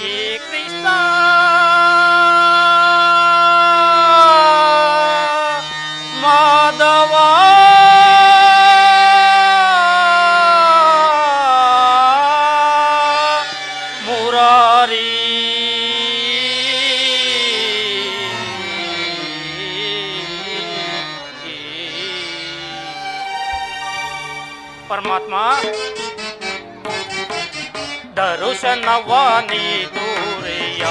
ಈ ಕೃಷ್ಣ ಮಾಧವ ಮುರಾರಿ ಪರಮಾತ್ಮ ದರುಶನವಾನಿ ತೂರಿಯ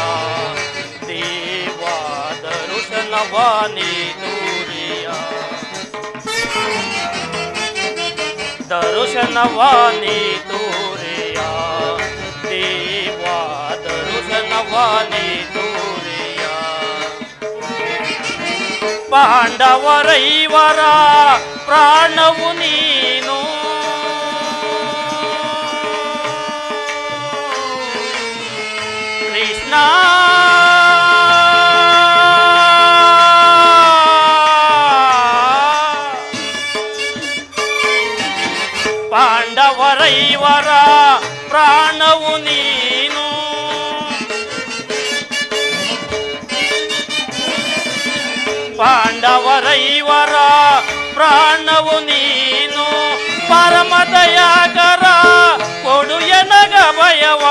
ದೇವ ದರುಶನವಾನಿ ತೂರಿಯ ದರುಶನವಾನಿ ತೂರಿಯ ದೇವ ದರುಶನವಾನಿ ತೂರಿಯ ಪಾಂಡವರೈವರ ಪ್ರಾಣವು ನೀನು ಕೃಷ್ಣ ಪಾಂಡವರೈವರ ಪ್ರಾಣವು ನೀನು ಪಾಂಡವರೈವರ ಪ್ರಾಣವು ನೀನು ಪರಮದಯಾಕರ ಕೊಡು ಎನಗ ಭಯವ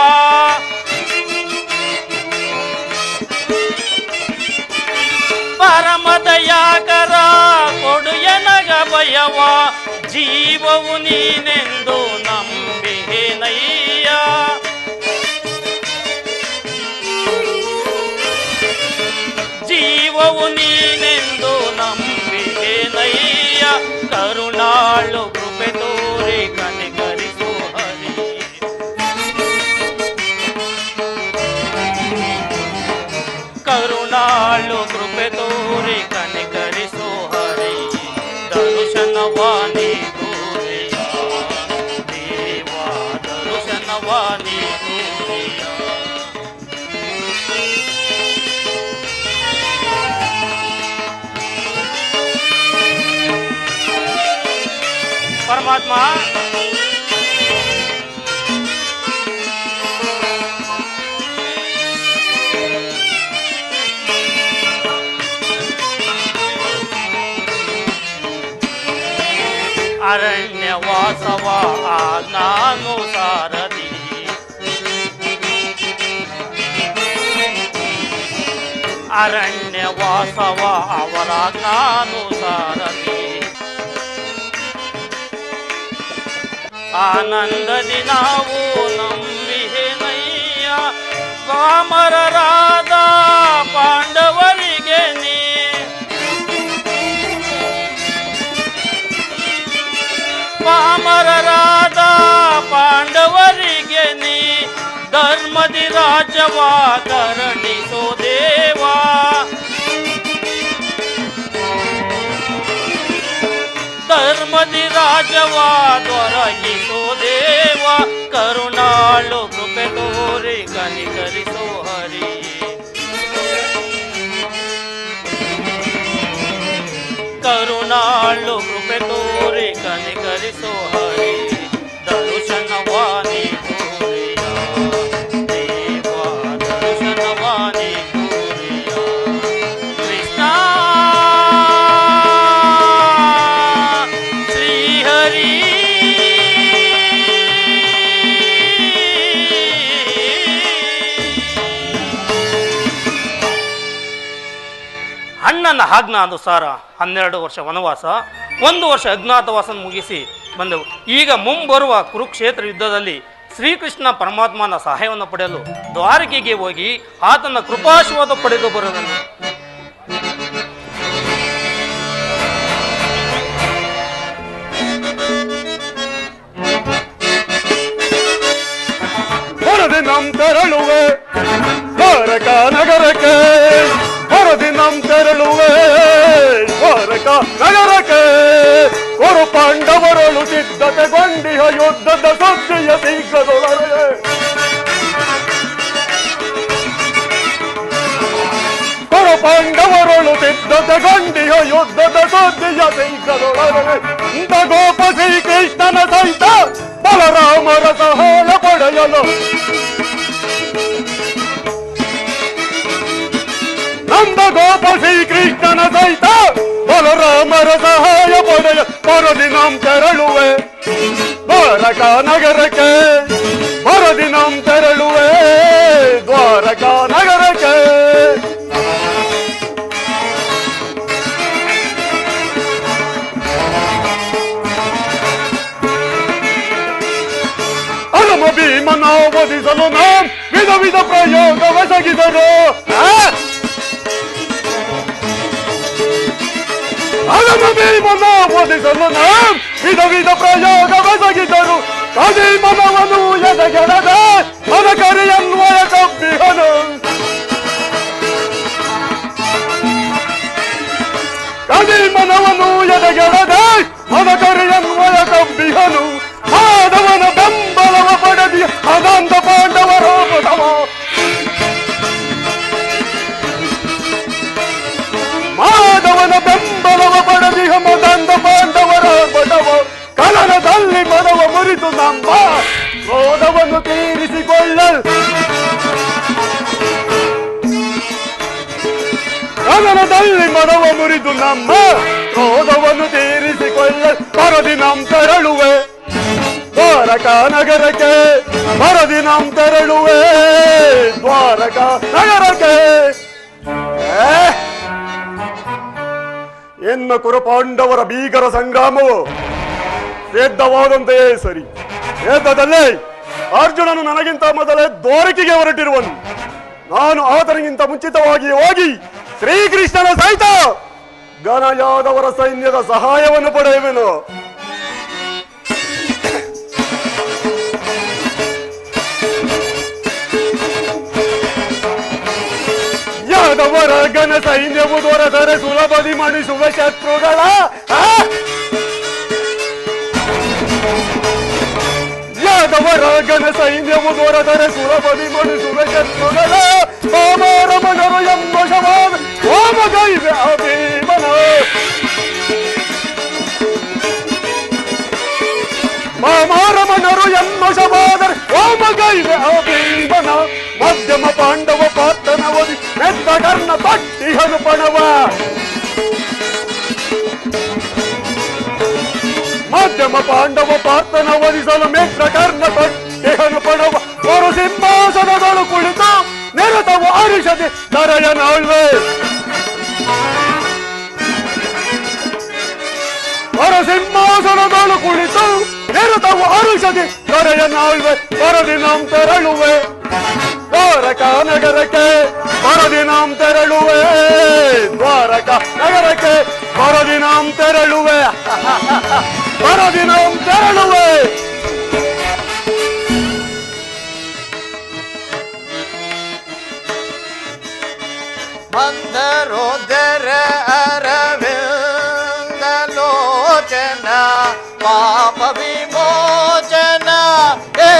ಪರಮದಯಾಕರ ಕೊಡು ಎನಗ ಭಯವ ಜೀವವು ನೀನೆಂದು ನಂಬಿಹೇನಯ್ಯ ಜೀವವು ನೀನೆಂದು ನಂಬಿಹೇನಯ್ಯ ಕರುಣಾಳು ಕೃಪೆ ತೋರಿ ಕನಿಕರಿಸು ಹರಿ ಕರುಣಾಳು ಕೃಪೆ ತೋರಿ ಕನಿಕರಿಸು ಹರಿ ದರುಶನವಾನಿ ತೋರಿಯ ದೇವ ದರುಶನವಾನಿ ತೋರಿಯ ಪರಮಾತ್ಮ ಅರಣ್ಯವಾಸವ ನಾನು ಸಾರಥಿ ಅರಣ್ಯವಾಸವ ಅವರ ನಾನು ಸಾರಥಿ ಆನಂದದಿ ನಾವು ನಂಬಿಹೇನಯ್ಯ ಪಾಮರರಾದ ಪಾಂಡವರಿಗೆ ನೀ ಪಾಮರರಾದ ಪಾಂಡವರಿಗೆ ನೀ ಧರ್ಮದಿ ರಾಜವ ಕರುಣಿಸೋ ದೇವ ಧರ್ಮದಿ ರಾಜವ ದೊರಕಿಸೋ ದೇವ ಕರುಣಾಳು ಕೃಪೆ ತೋರಿ ಕನಿಕರಿಸೋ ಹರಿ ಕರುಣಾಳು ಕೃಪೆ ತೋರಿ ಕನಿಕರಿಸೋ ಹರಿ ದರುಶನವಾನಿ ತೋರಿಯ ದೇವ ದರುಶನವಾನಿ ತೋರಿಯ ಕೃಷ್ಣ ಶ್ರೀಹರಿ ಅಣ್ಣನ ಆಜ್ಞಾನುಸಾರ 12 ವರ್ಷ ವನವಾಸ 1 ವರ್ಷ ಅಜ್ಞಾತವಾಸ ಮುಗಿಸಿ ಬಂದೆವು. ಈಗ ಮುಂಬರುವ ಕುರುಕ್ಷೇತ್ರ ಯುದ್ಧದಲ್ಲಿ ಶ್ರೀಕೃಷ್ಣ ಪರಮಾತ್ಮನ ಸಹಾಯವನ್ನು ಪಡೆಯಲು ದ್ವಾರಕೆಗೆ ಹೋಗಿ ಆತನ ಕೃಪಾಶೀರ್ವಾದ ಪಡೆದು ಬರುವುದನ್ನು ತೆರಳುವೆ ದ್ವಾರಕ ನಗರಕ್ಕೆ ಹೊರದಿ ತೆರಳುವೆ ದ್ವಾರಕ ನಗರಕ್ಕೆ ಕೊರು ಪಾಂಡವರಳು ಸಿದ್ಧತೆಗೊಂಡಿಹ ಯುದ್ಧದ ಸುದ್ದಿಯ ಸಿಗ್ಗದೊಳಗೆ ಕೊರು ಪಾಂಡವರಳು ಸಿದ್ಧತೆಗೊಂಡಿಹ ಯುದ್ಧದ ಸುದ್ದಿಯ ಸಿಗ್ಗದೊಳಗೆ ಇಂಥ ಗೋಪ ಶ್ರೀಕೃಷ್ಣನ ಸಹಿತ ಬಲರಾಮರ ಸಹಾಯ ಪಡೆಯಲು ಗೋಪ ಶ್ರೀಕೃಷ್ಣನ ಸಹಿತ ಬಲರಾಮರ ಸಹಾಯ ಪಡೆಯ ಬರದಿ ನಾಂ ತೆರಳುವೆ ದ್ವಾರಕಾ ನಗರಕ್ಕೆ ಬರದಿ ನಾಂ ತೆರಳುವೆ ದ್ವಾರಕಾ ನಗರಕ್ಕೆ. ಅಲಮ ಭೀಮನ ವಧಿಸಲು ನಾಂ ವಿಧ ವಿಧ ಪ್ರಯೋಗವೆಸಗಿದರು. ಅಲಮ ಭೀಮನ ವಧಿಸಲು ನಾಂ ವಿಧ ವಿಧ ಪ್ರಯೋಗವೆಸಗಿದರು. ಕದಿ ಮನವನು ಎದೆಗೆಡದ ಮನಕರಿಯನ್ವಯ ಕಬ್ಬಿಹನು. ಕದಿ ಮನವನು ಎದೆಗೆಡದ ಮನಕರಿಯನ್ವಯ ಕಬ್ಬಿಹನು. ಮಾಧವನ ಬೆಂಬಲವ ಪಡೆದಿ ಅನಂತ ಪಾಂಡವರ ಪಟವ. ಮಾಧವನ ಬೆಂಬಲವ ಪಡೆದಿ ಮದಂತ ಪಾಂಡವರ ಪಟವ. ಕಲನದಲ್ಲಿ ಮನವ ಮುರಿದು ನಮ್ಮ ಕ್ರೋಧವನ್ನು ತೀರಿಸಿಕೊಳ್ಳಲ್. ಕಲನದಲ್ಲಿ ಮನವ ಮುರಿದು ನಮ್ಮ ಕ್ರೋಧವನ್ನು ತೀರಿಸಿಕೊಳ್ಳಲ್. ಬರದಿ ನಾಂ ತೆರಳುವೆ ದ್ವಾರಕಾ ನಗರಕ್ಕೆ ಬರದಿ ನಾಂ ತೆರಳುವೆ ದ್ವಾರಕಾ ನಗರಕ್ಕೆ. ಎನ್ನ ಕುರುಪಾಂಡವರ ಭೀಕರ ಸಂಗ್ರಾಮವು ಸಿದ್ಧವಾದಂತೆಯೇ ಸರಿ. ಯುದ್ಧದಲ್ಲಿ ಅರ್ಜುನನು ನನಗಿಂತ ಮೊದಲೇ ದ್ವಾರಕೆಗೆ ಹೊರಟಿರುವನು. ನಾನು ಆತನಿಗಿಂತ ಮುಂಚಿತವಾಗಿ ಹೋಗಿ ಶ್ರೀಕೃಷ್ಣನ ಸಹಿತ ಘನಯಾದವರ ಸೈನ್ಯದ ಸಹಾಯವನ್ನು ಪಡೆಯುವೆನು. ಯಾದವರ ಘನ ಸೈನ್ಯವು ದೊರೆತರೆ ಸುಲಭದಿ ಮಣಿಸುವ ಶತ್ರುಗಳ. ಯಾದವರ ಘನ ಸೈನ್ಯವು ದೊರೆತರೆ ಸುಲಭದಿ ಮಣಿಸುವ ಶತ್ರುಗಳ. ಮಾಮಾರಮಣರು ಎಂಬ ಶವಾದ ಹೋಮಗೈವೆ ಅಭೀಮನ. ಮಾಮಾರಮಣರು ಎಂಬ ಶವಾದರ್ ಹೋಮಗೈವೆ ಅಭೀಮನ. ಮಧ್ಯಮ ಪಾಂಡವ ಪಾರ್ಥನ ಒದಿ ಮೆತ್ತ ಕರ್ಣ ತಟ್ಟಿಹನು ಪಣವ. ಮಧ್ಯಮ ಪಾಂಡವ ಪಾರ್ಥನ ವಧಿಸಲು ಮಿತ್ರ ಕರ್ಣ ತಟ್ಟಿಹನು ಪಣವ. ಅವರು ಸಿಂಹಾಸನಗಳು ಕುಳಿತು ನಿರತವು ಅರಿಷದೆ ದರೆಯನಾಳ್ವೆ. ಅವರು ಸಿಂಹಾಸನಗಳು ಕುಳಿತು ನಿರತವು ಅರಿಷದೆ ದರೆಯನಾಳ್ವೆ. ಬರದಿ ನಾಂ ತೆರಳುವೆ ದ್ವಾರಕಾ ನಗರಕ್ಕೆ ಬರದಿ ನಾಂ ತೆರಳುವೆ ದ್ವಾರಕಾ ನಗರಕ್ಕೆ. ಬರದಿ ನಾಂ ತೆರಳುವೆ ಬರದಿ ನಾಂ ತೆರಳುವೆ. ಮಂದರೋದರ ಅರವಿಂದ ಲೋಚನ ಪಾಪ ವಿಮೋಚನ ಹೇ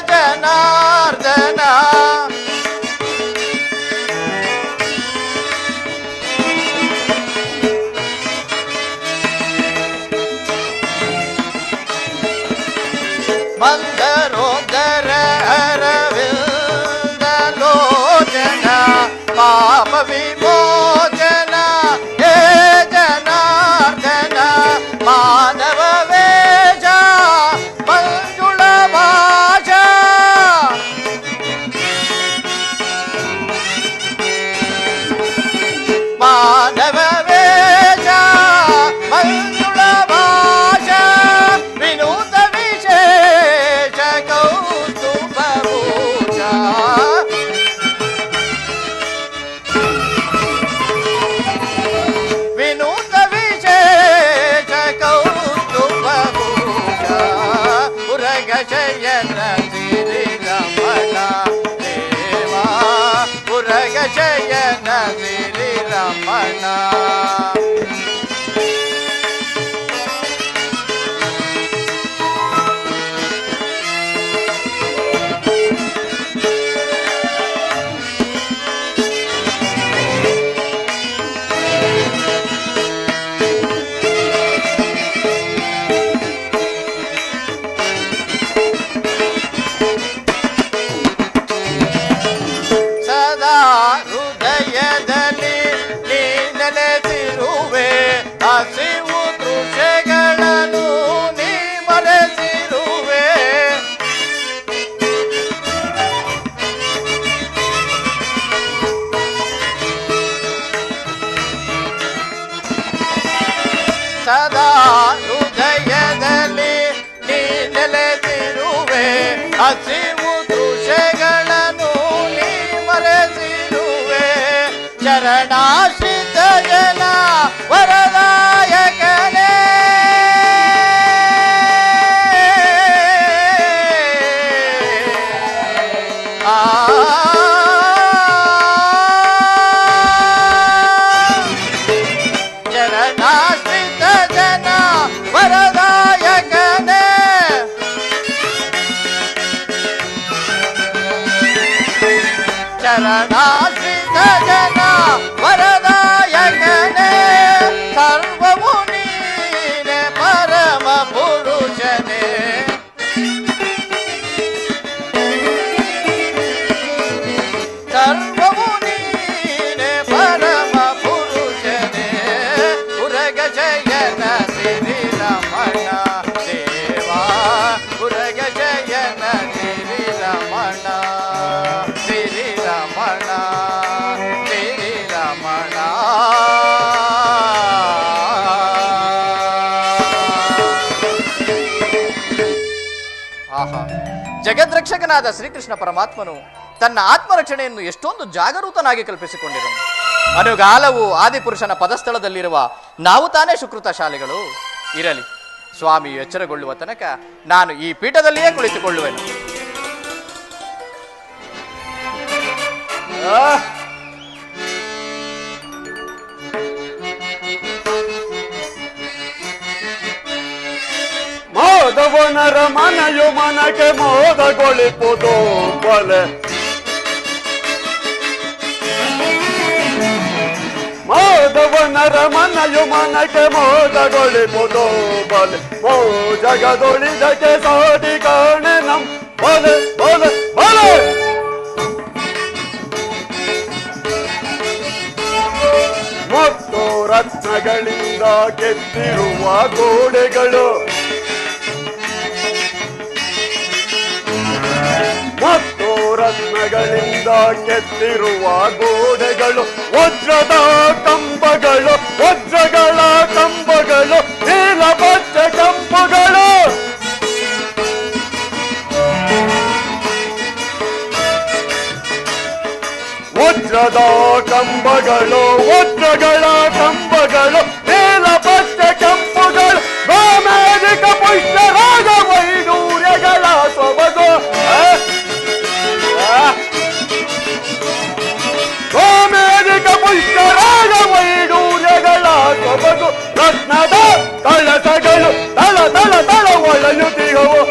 ಜನಾರ್ದನ. ಮಂದರೋದರ ಅರವಿಂದ ಲೋಚನ ಪಾಪ ವಿಮೋಚನ ಹೇ ಜನಾರ್ದನ. ಮಾನವ ವೇಷ ಮಂಜುಳ ಭಾಷ ಮಾನವ ವೇಷ ಮಂಜುಳ ಭಾಷ. ವಿನೂತ ವಿಶೇಷ ಕೌಸ್ತುಭ ಭೂಷ. ವಿನೂತ ವಿಶೇಷ ಕೌಸ್ತುಭ ಭೂಷ. ಉರಗ ಶಯನ ಸಿರಿ ರಮಣ ದೇವ. ಉರಗ ಶಯನ ಸಿರಿ ರಮಣ. ಸದಾ ಹೃದಯದಲ್ಲಿ ಹಸಿವು ದೃಶ್ಯಗಳನ್ನು ನೀ ಮರೆಸಿರುವೆ ಚರಣಾಶ್ರಿತ ಜನ ವರದಾಯಕನೇ ಚರಣಾಶ್ರಿತ ಜನ ವರದಾಯಕನೇ ಚರಣಾಶ್ರಿತ ಜನ ವರದಾಯಕನೇ ಸರ್ವವು ನೀನೆ ಪರಮ ಪುರುಷನೇ ಸರ್ವವು ನೀನೆ ಪರಮ ಪುರುಷನೇ ಉರಗ ಜಯನ ಸಿರಿ ರಮಣ ದೇವಾ ಉರಗ ಜಯನ ಸಿರಿ ರಮಣ ಸಿರಿ ರಮಣ ಸಿರಿ ರಮಣ ಆಹಾ ಜಗದ್ರಕ್ಷಕನಾದ ಶ್ರೀಕೃಷ್ಣ ಪರಮಾತ್ಮನು ತನ್ನ ಆತ್ಮರಕ್ಷಣೆಯನ್ನು ಎಷ್ಟೊಂದು ಜಾಗರೂಕನಾಗಿ ಕಲ್ಪಿಸಿಕೊಂಡಿರುವನು. ಅನುಗಾಲವು ಆದಿಪುರುಷನ ಪದಸ್ಥಳದಲ್ಲಿರುವ ನಾವು ತಾನೇ ಸುಕೃತ ಶಾಲೆಗಳು. ಇರಲಿ, ಸ್ವಾಮಿಯು ಎಚ್ಚರಗೊಳ್ಳುವ ತನಕ ನಾನು ಈ ಪೀಠದಲ್ಲಿಯೇ ಕುಳಿತುಕೊಳ್ಳುವೆನು. ಮಾಧವನರ ಮನೆಯು ಮನಕ್ಕೆ ಮೋದಗೊಳಿಪುದು ಬಲೆ ಮಾಧವನರ ಮನೆಯು ಮನಕ್ಕೆ ಮೋದಗೊಳಿಪುದು ಬಲೆ ಮೋ ಜಗದೊಳಿದಕ್ಕೆ ಸಾಟಿ ಕಾಣೆ ನಮ್ ಬಲೆ ಬಲೆ ಬಲೆ ಮತ್ತು ರತ್ನಗಳಿಂದ ಕೆತ್ತಿರುವ ಗೋಡೆಗಳು ಮತ್ತು ರತ್ನಗಳಿಂದ ಕೆತ್ತಿರುವ ಗೋಡೆಗಳು ವಜ್ರದ ಕಂಬಗಳು ವಜ್ರಗಳ ಕಂಬಗಳು ನೀಲ ಬಚ್ಚ ಕಂಬಗಳು ವಜ್ರದ ಕಂಬಗಳು ವಜ್ರಗಳ ಕಂಬಗಳು ನೀಲ ಬಚ್ಚ ಕಂಬಗಳು ಗೋಮೇಧಿಕ ಪುಷ್ಪರಾಗ ವೈಡೂರ್ಯಗಳ ಸೊಬಗು ಗೋಮೇಧಿಕ ಪುಷ್ಪರಾಗ ವೈಡೂರ್ಯಗಳ ಸೊಬಗು ರತ್ನದ ಕಳಸಗಳು ತಳ ತಳ ತಳ ಒಳೆಯುತ್ತಿಹವು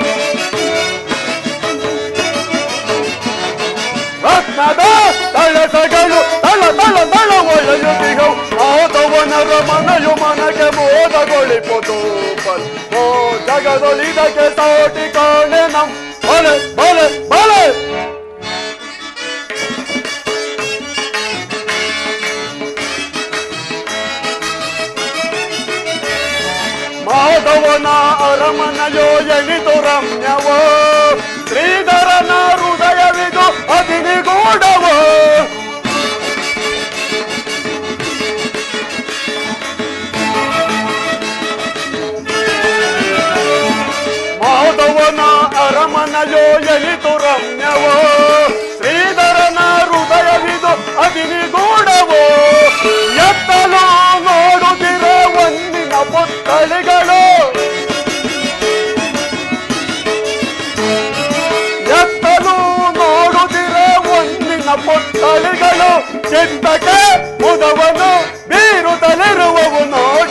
ರತ್ನದ ಕಳಸಗಳು ತಳ ತಳ ತಳ ಒಳೆಯುತ್ತಿಹವು ಆದವನರ ಮನೆಯು ಮನಗೆ ಮೋದಗೊಳಿಪುದು ಬಲ್ ಓ ಜಗದೊಳಿದಕ್ಕೆ ಸಾಟಿ ಕಾಣೆ ನಮ್ ಬಲೆ ಬಲೆ ಬಲೆ ಮಾಧವನ ಅರಮನೆಯೋ ಎಣಿದು ರಮ್ಯವೋ ಶ್ರೀಧರನ ಹೃದಯವಿದು ಅದಿನಿಗೂಡವೋ ಮಾಧವನ ಅರಮನೆಯೋ ಎಣಿದು ರಮ್ಯವೋ ಶ್ರೀಧರನ ಹೃದಯವಿದು ಅದಿನಿಗೂಡವೋ ಎತ್ತಲು ನೋಡುತ್ತಿರೋ ಒಂದಿನ ಪುತ್ಥಳಿಗಳು ಎತ್ತಲು ನೋಡುತ್ತಿರೋ ಒಂದಿನ ಪುತ್ಥಳಿಗಳು ಚಿತ್ತಕ್ಕೆ ಮುದವನು ಬೀರುತ್ತಲಿರುವವು ನೋಡ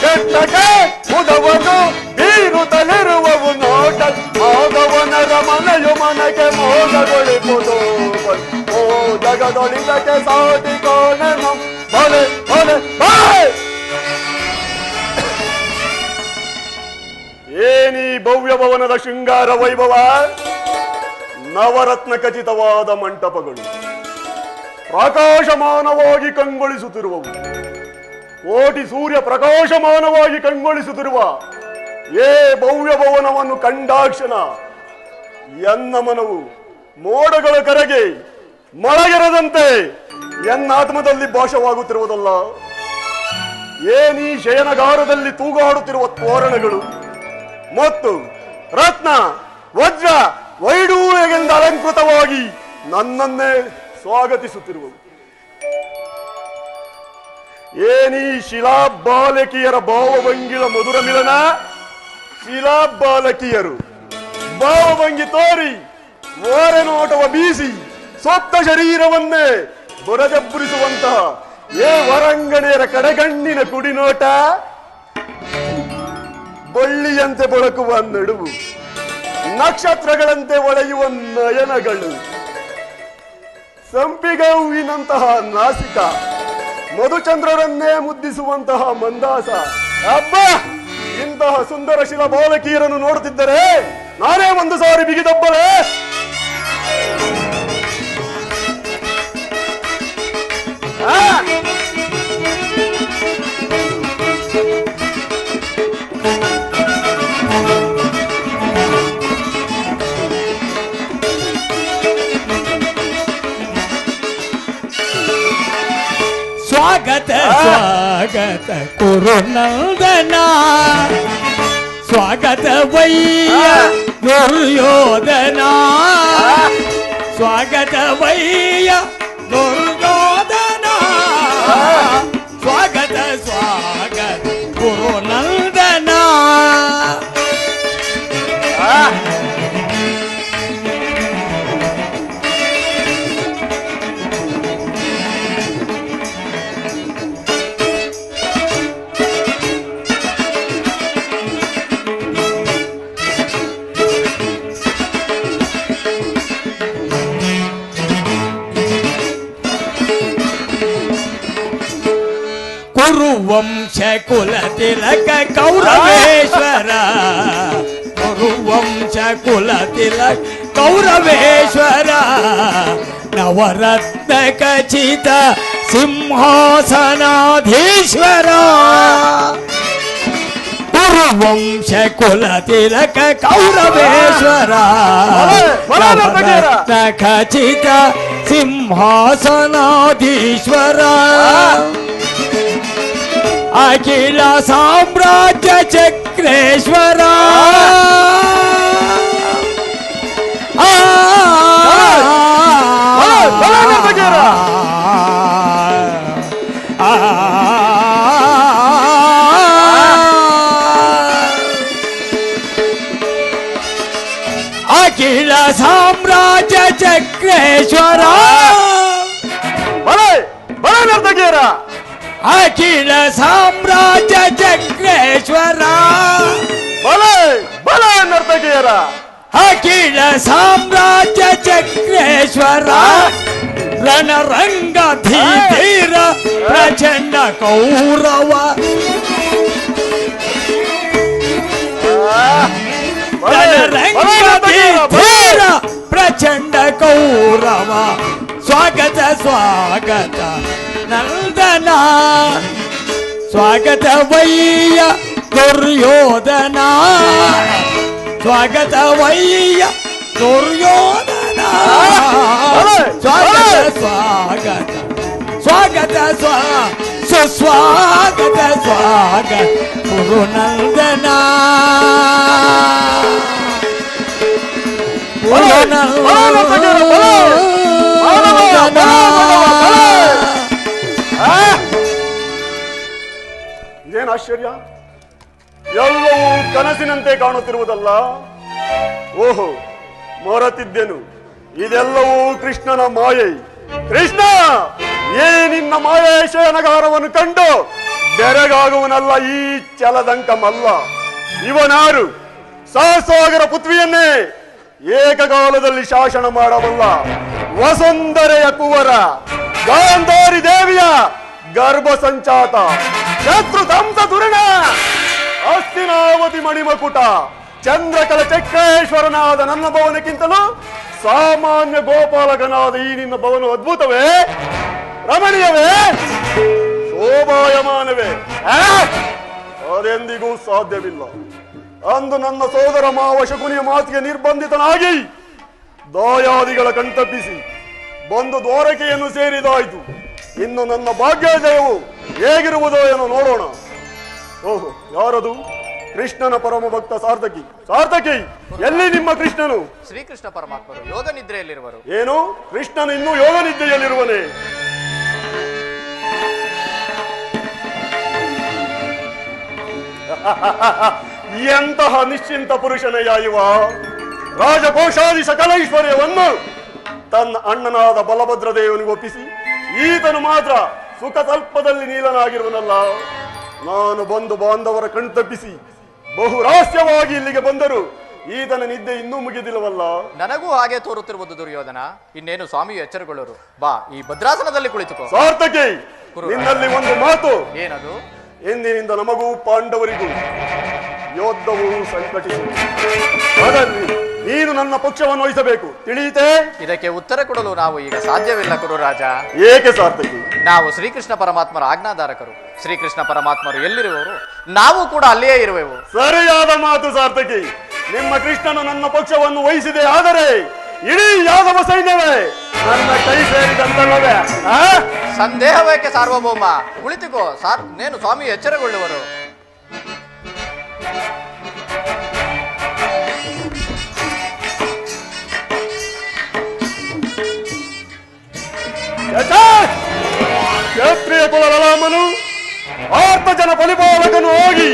ಚಿತ್ತಕ್ಕೆ ಮುದವನು ಬೀರುತ್ತಲಿರುವವು ನೋಟ ಮಾಧವನರ ಮನೆಯು ಮನಗೆ ಮೋದಗೊಳಿಪುದು ಓ ಜಗದೊಳಿದಕ್ಕೆ ಸಾಟಿ ಕೋಣೆ ನಮ್ ಬಲೆ ಬಲೆ ಬಲೆ ಏನಿ ಭವ್ಯ ಭವನದ ಶೃಂಗಾರ ವೈಭವ ನವರತ್ನ ಖಚಿತವಾದ ಮಂಟಪಗಳು ಪ್ರಕಾಶಮಾನವಾಗಿ ಕಂಗೊಳಿಸುತ್ತಿರುವವು ಕೋಟಿ ಸೂರ್ಯ ಪ್ರಕಾಶಮಾನವಾಗಿ ಕಂಗೊಳಿಸುತ್ತಿರುವ ಏ ಭವ್ಯ ಭವನವನ್ನು ಕಂಡಾಕ್ಷಣ ಎನ್ನ ಮನವು ಮೋಡಗಳ ಕರೆಗೆ ಮಳೆಗೆರದಂತೆ ಎನ್ನಾತ್ಮದಲ್ಲಿ ಭಾಷವಾಗುತ್ತಿರುವುದಲ್ಲ. ಏನೀ ಶಯನಗಾರದಲ್ಲಿ ತೂಗಾಡುತ್ತಿರುವ ತೋರಣಗಳು ಮತ್ತು ರತ್ನ ವಜ್ರ ವೈಡೂರ್ಯಗಳಿಂದ ಅಲಂಕೃತವಾಗಿ ನನ್ನನ್ನೇ ಸ್ವಾಗತಿಸುತ್ತಿರುವವು. ಏನೀ ಶಿಲಾಬಾಲಕಿಯರ ಭಾವಭಂಗಿಯ ಮಧುರ ಮಿಲನ. ಶಿಲಾಬಾಲಕಿಯರು ಭಾವಭಂಗಿ ತೋರಿ ಓರೆ ನೋಟವ ಬೀಸಿ ಸೊತ್ತ ಶರೀರವನ್ನೇ ಬೊರಜಬ್ಬರಿಸುವಂತಹ ಏ ವರಂಗಣೆಯರ ಕಡೆಗಣ್ಣಿನ ಕುಡಿನೋಟ, ಬಳ್ಳಿಯಂತೆ ಬೆಳಕುವ ನಡುವು, ನಕ್ಷತ್ರಗಳಂತೆ ಒಳೆಯುವ ನಯನಗಳು, ಸಂಪಿಗೆ ಹೂವಿನಂತಹ ನಾಸಿಕ, ಮಧುಚಂದ್ರರನ್ನೇ ಮುದ್ದಿಸುವಂತಹ ಮಂದಾಸ. ಅಬ್ಬ, ಇಂತಹ ಸುಂದರ ಶಿಲ ಬಾಲಕಿಯರನ್ನು ನೋಡುತ್ತಿದ್ದರೆ ನಾನೇ ಒಂದು ಸಾರಿ ಬಿಗಿದಬ್ಬಲೆ. ಸ್ವಾಗತ ಸ್ವಾಗತ ಕುರುನಂದನ, ಸ್ವಾಗತ ವಯ್ಯ ದುರ್ಯೋಧನ, ಸ್ವಾಗತ ವಯ್ಯ ದುರ್ಯೋಧನ, ಸ್ವಾಗತ ಸ್ವಾಗತ ಕುರುನಂದನ. ಕುರುವಂಶ ಕುಲ ತಿಲಕ ಕೌರವೇಶ್ವರ, ಕುರುವಂಶ ಕುಲ ತಿಲಕ ಕೌರವೇಶ್ವರ, ನವರತ್ನ ಖಚಿತ ಸಿಂಹಾಸನಾಧೀಶ್ವರ, ಕುರುವಂಶ ಕುಲ ತಿಲಕ ಕೌರವೇಶ್ವರ, ನವರತ್ನ ಖಚಿತ ಸಿಂಹಾಸನಾಧೀಶ್ವರ, ಅಖಿಲ ಸಾಮ್ರಾಜ್ಯ ಚಕ್ರೇಶ್ವರ, ಅಖಿಲ ಸಾಮ್ರಾಜ್ಯ ಚಕ್ರೇಶ್ವರ, ಅಖಿಲ ಸಾಮ್ರಾಜ್ಯ ಚಕ್ರೇಶ್ವರ, ನರ್ತಕಿಯರ ಅಖಿಲ ಸಾಮ್ರಾಜ್ಯ ಚಕ್ರೇಶ್ವರ, ರಣರಂಗ ಧೀರ ಪ್ರಚಂಡ ಕೌರವ, ರಣರಂಗ ಧೀರ ಪ್ರಚಂಡ ಕೌರವ, ಸ್ವಾಗತ ಸ್ವಾಗತ ನಂದನ, ಸ್ವಾಗತ ವಯ್ಯ ದುರ್ಯೋಧನ, ಸ್ವಾಗತ ವಯ್ಯ ದುರ್ಯೋಧನ, ಸ್ವಾಗತ ಸ್ವಾಗತ ಸ್ವಾಗತ ಸುಸ್ವಾಗತ ಸ್ವಾಗತ ಕುರುನಂದನ, ಇದೇನು ಆಶ್ಚರ್ಯ, ಎಲ್ಲವೂ ಕನಸಿನಂತೆ ಕಾಣುತ್ತಿರುವುದಲ್ಲ. ಓಹೋ, ಮರೆತಿದ್ದೆನು, ಇದೆಲ್ಲವೂ ಕೃಷ್ಣನ ಮಾಯೆ. ಕೃಷ್ಣ, ಏ ನಿನ್ನ ಮಾಯೆ ಶಯನಗಾರವನ್ನು ಕಂಡು ಬೆರಗಾಗುವನಲ್ಲ ಈ ಚಲದಂಕಮಲ್ಲ. ಇವನಾರು ಸಹಸ್ರಾಗರ ಪೃಥ್ವಿಯನ್ನೇ ಏಕಕಾಲದಲ್ಲಿ ಶಾಸನ ಮಾಡಬಲ್ಲ ವಸುಂಧರೆಯ ಕುವರ, ಗಾಂಧಾರಿ ದೇವಿಯ ಗರ್ಭ ಸಂಚಾತ, ಶತ್ರು ದಂಸ ದುರಣ, ಹಸ್ತಿನಾವತಿ ಮಣಿಮಕುಟ, ಚಂದ್ರಕಲ ಚಕ್ರೇಶ್ವರನಾದ ನನ್ನ ಭವನಕ್ಕಿಂತಲೂ ಸಾಮಾನ್ಯ ಗೋಪಾಲಕನಾದ ಈ ನಿನ್ನ ಭವನ ಅದ್ಭುತವೇ, ರಮಣೀಯವೇ, ಶೋಭಾಯಮಾನವೇ? ಅದೆಂದಿಗೂ ಸಾಧ್ಯವಿಲ್ಲ. ಅಂದು ನನ್ನ ಸೋದರ ಮಾವ ಶಕುನಿಯ ಮಾತಿಗೆ ನಿರ್ಬಂಧಿತನಾಗಿ ದಾಯಾದಿಗಳ ಕಣ್ತಪ್ಪಿಸಿ ಬಂದು ದ್ವಾರಕೆಯನ್ನು ಸೇರಿದಾಯಿತು. ಇನ್ನು ನನ್ನ ಭಾಗ್ಯೋದಯವು ಹೇಗಿರುವುದೋ ಏನೋ ನೋಡೋಣ. ಓಹೋ, ಯಾರದು? ಕೃಷ್ಣನ ಪರಮ ಭಕ್ತ ಸಾರ್ಥಕಿ. ಸಾರ್ಥಕಿ, ಎಲ್ಲಿ ನಿಮ್ಮ ಕೃಷ್ಣನು? ಶ್ರೀಕೃಷ್ಣ ಪರಮಾತ್ಮರು ಯೋಗ ನಿದ್ರೆಯಲ್ಲಿರುವರು. ಏನು, ಕೃಷ್ಣನು ಇನ್ನೂ ಯೋಗ ನಿದ್ದೆಯಲ್ಲಿರುವನೇ? ಎಂತಹ ನಿಶ್ಚಿಂತ ಪುರುಷನೆಯ ಇವ. ರಾಜಕೋಶಾದಿ ಸಕಲ ಐಶ್ವರ್ಯವನ್ನು ತನ್ನ ಅಣ್ಣನಾದ ಬಲಭದ್ರ ದೇವನಿಗೆ ಒಪ್ಪಿಸಿ ಈತನು ಮಾತ್ರ ಸುಖ ಸ್ವಲ್ಪದಲ್ಲಿ ನೀಲನಾಗಿರುವನಲ್ಲ. ನಾನು ಬಂಧು ಬಾಂಧವರ ಕಣ್ತಪ್ಪಿಸಿ ಬಹು ರಹಸ್ಯವಾಗಿ ಇಲ್ಲಿಗೆ ಬಂದರು ಈತನ ನಿದ್ದೆ ಇನ್ನೂ ಮುಗಿದಿಲ್ಲವಲ್ಲ. ನನಗೂ ಹಾಗೆ ತೋರುತ್ತಿರುವುದು ದುರ್ಯೋಧನ. ಇನ್ನೇನು ಸ್ವಾಮಿಯು ಎಚ್ಚರಗೊಳ್ಳರು. ಬಾ, ಈ ಭದ್ರಾಸನದಲ್ಲಿ ಕುಳಿತುಕೋ. ಸಾರ್ಥಕಿ, ನಿನ್ನಲ್ಲಿ ಒಂದು ಮಾತು. ಏನದು? ಎಂದಿನಿಂದ ನಮಗೂ ಪಾಂಡವರಿಗೂ ಯೋಧವು ಸಂಕಟಿಸಿದೆ. ಹಾಗಾಗಿ ನೀನು ನನ್ನ ಪಕ್ಷವನ್ನು ವಹಿಸಬೇಕು, ತಿಳಿಯಿತೆ? ಇದಕ್ಕೆ ಉತ್ತರ ಕೊಡಲು ನಾವು ಈಗ ಸಾಧ್ಯವಿಲ್ಲ ಕುರುರಾಜ. ಏಕೆ ಸಾರ್ಥಕಿ? ನಾವು ಶ್ರೀಕೃಷ್ಣ ಪರಮಾತ್ಮರ ಆಜ್ಞಾಧಾರಕರು. ಶ್ರೀಕೃಷ್ಣ ಪರಮಾತ್ಮರು ಎಲ್ಲಿರುವವರು ನಾವು ಕೂಡ ಅಲ್ಲಿಯೇ ಇರುವೆವು. ಸರಿಯಾದ ಮಾತು ಸಾರ್ಥಕಿ. ನಿಮ್ಮ ಕೃಷ್ಣನು ನನ್ನ ಪಕ್ಷವನ್ನು ವಹಿಸಿದೆ, ಆದರೆ ಇಡೀ ಯಾದವ ಸೈನ್ಯವೇ ನನ್ನ ಕೈ ಸೇರಿದಂತಲ್ಲವೇ? ಸಂದೇಹವೇಕೆ ಸಾರ್ವಭೌಮ? ಕುಳಿತುಕೋ. ನೇನು ಸ್ವಾಮಿ ಎಚ್ಚರಗೊಳ್ಳುವರು. ಕ್ಷತ್ರಿಯ ಕುಲರಾಮನು ಆರ್ತ ಜನ ಪರಿಪಾಲಕನು ಹೋಗಿ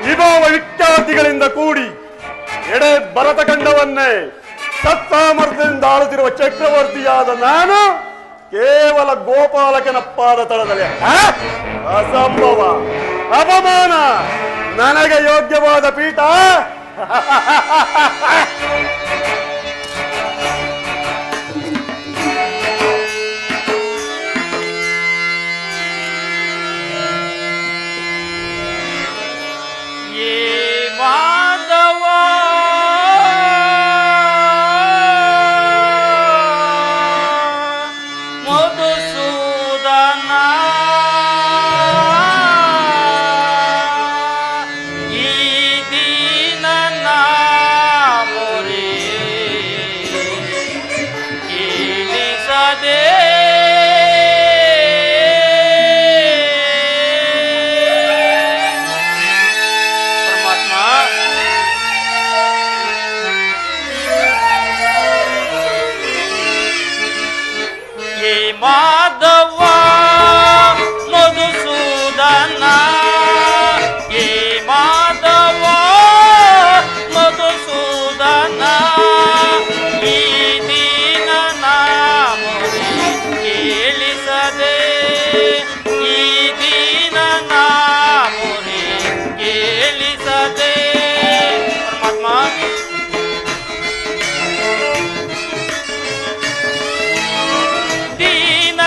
ವಿಭಾವ ವಿಖ್ಯಾತಿಗಳಿಂದ ಕೂಡಿ ಎಡೆ ಭರತ ಖಂಡವನ್ನೇ ಸತ್ಸಾಮರ್ಥ್ಯದಿಂದ ಆಳುತ್ತಿರುವ ಚಕ್ರವರ್ತಿಯಾದ ನಾನು ಕೇವಲ ಗೋಪಾಲಕನ ಪಾದ ತಳದಲ್ಲಿ. ಅಸಂಭವ, ಅಪಮಾನ. ನನಗೆ ಯೋಗ್ಯವಾದ ಪೀಠ ಮಾಧವ ಮಧುಸೂದನ, ಏ ಮಾಧವ ಮಧುಸೂದನ, ಈ ದೀನನ ಮೊರೆ ಕೇಳಿಸದೆ, ಈ ದೀನನ ಮೊರೆ ಕೇಳಿಸದೆ. ಪರಮಾತ್ಮ ದೀನ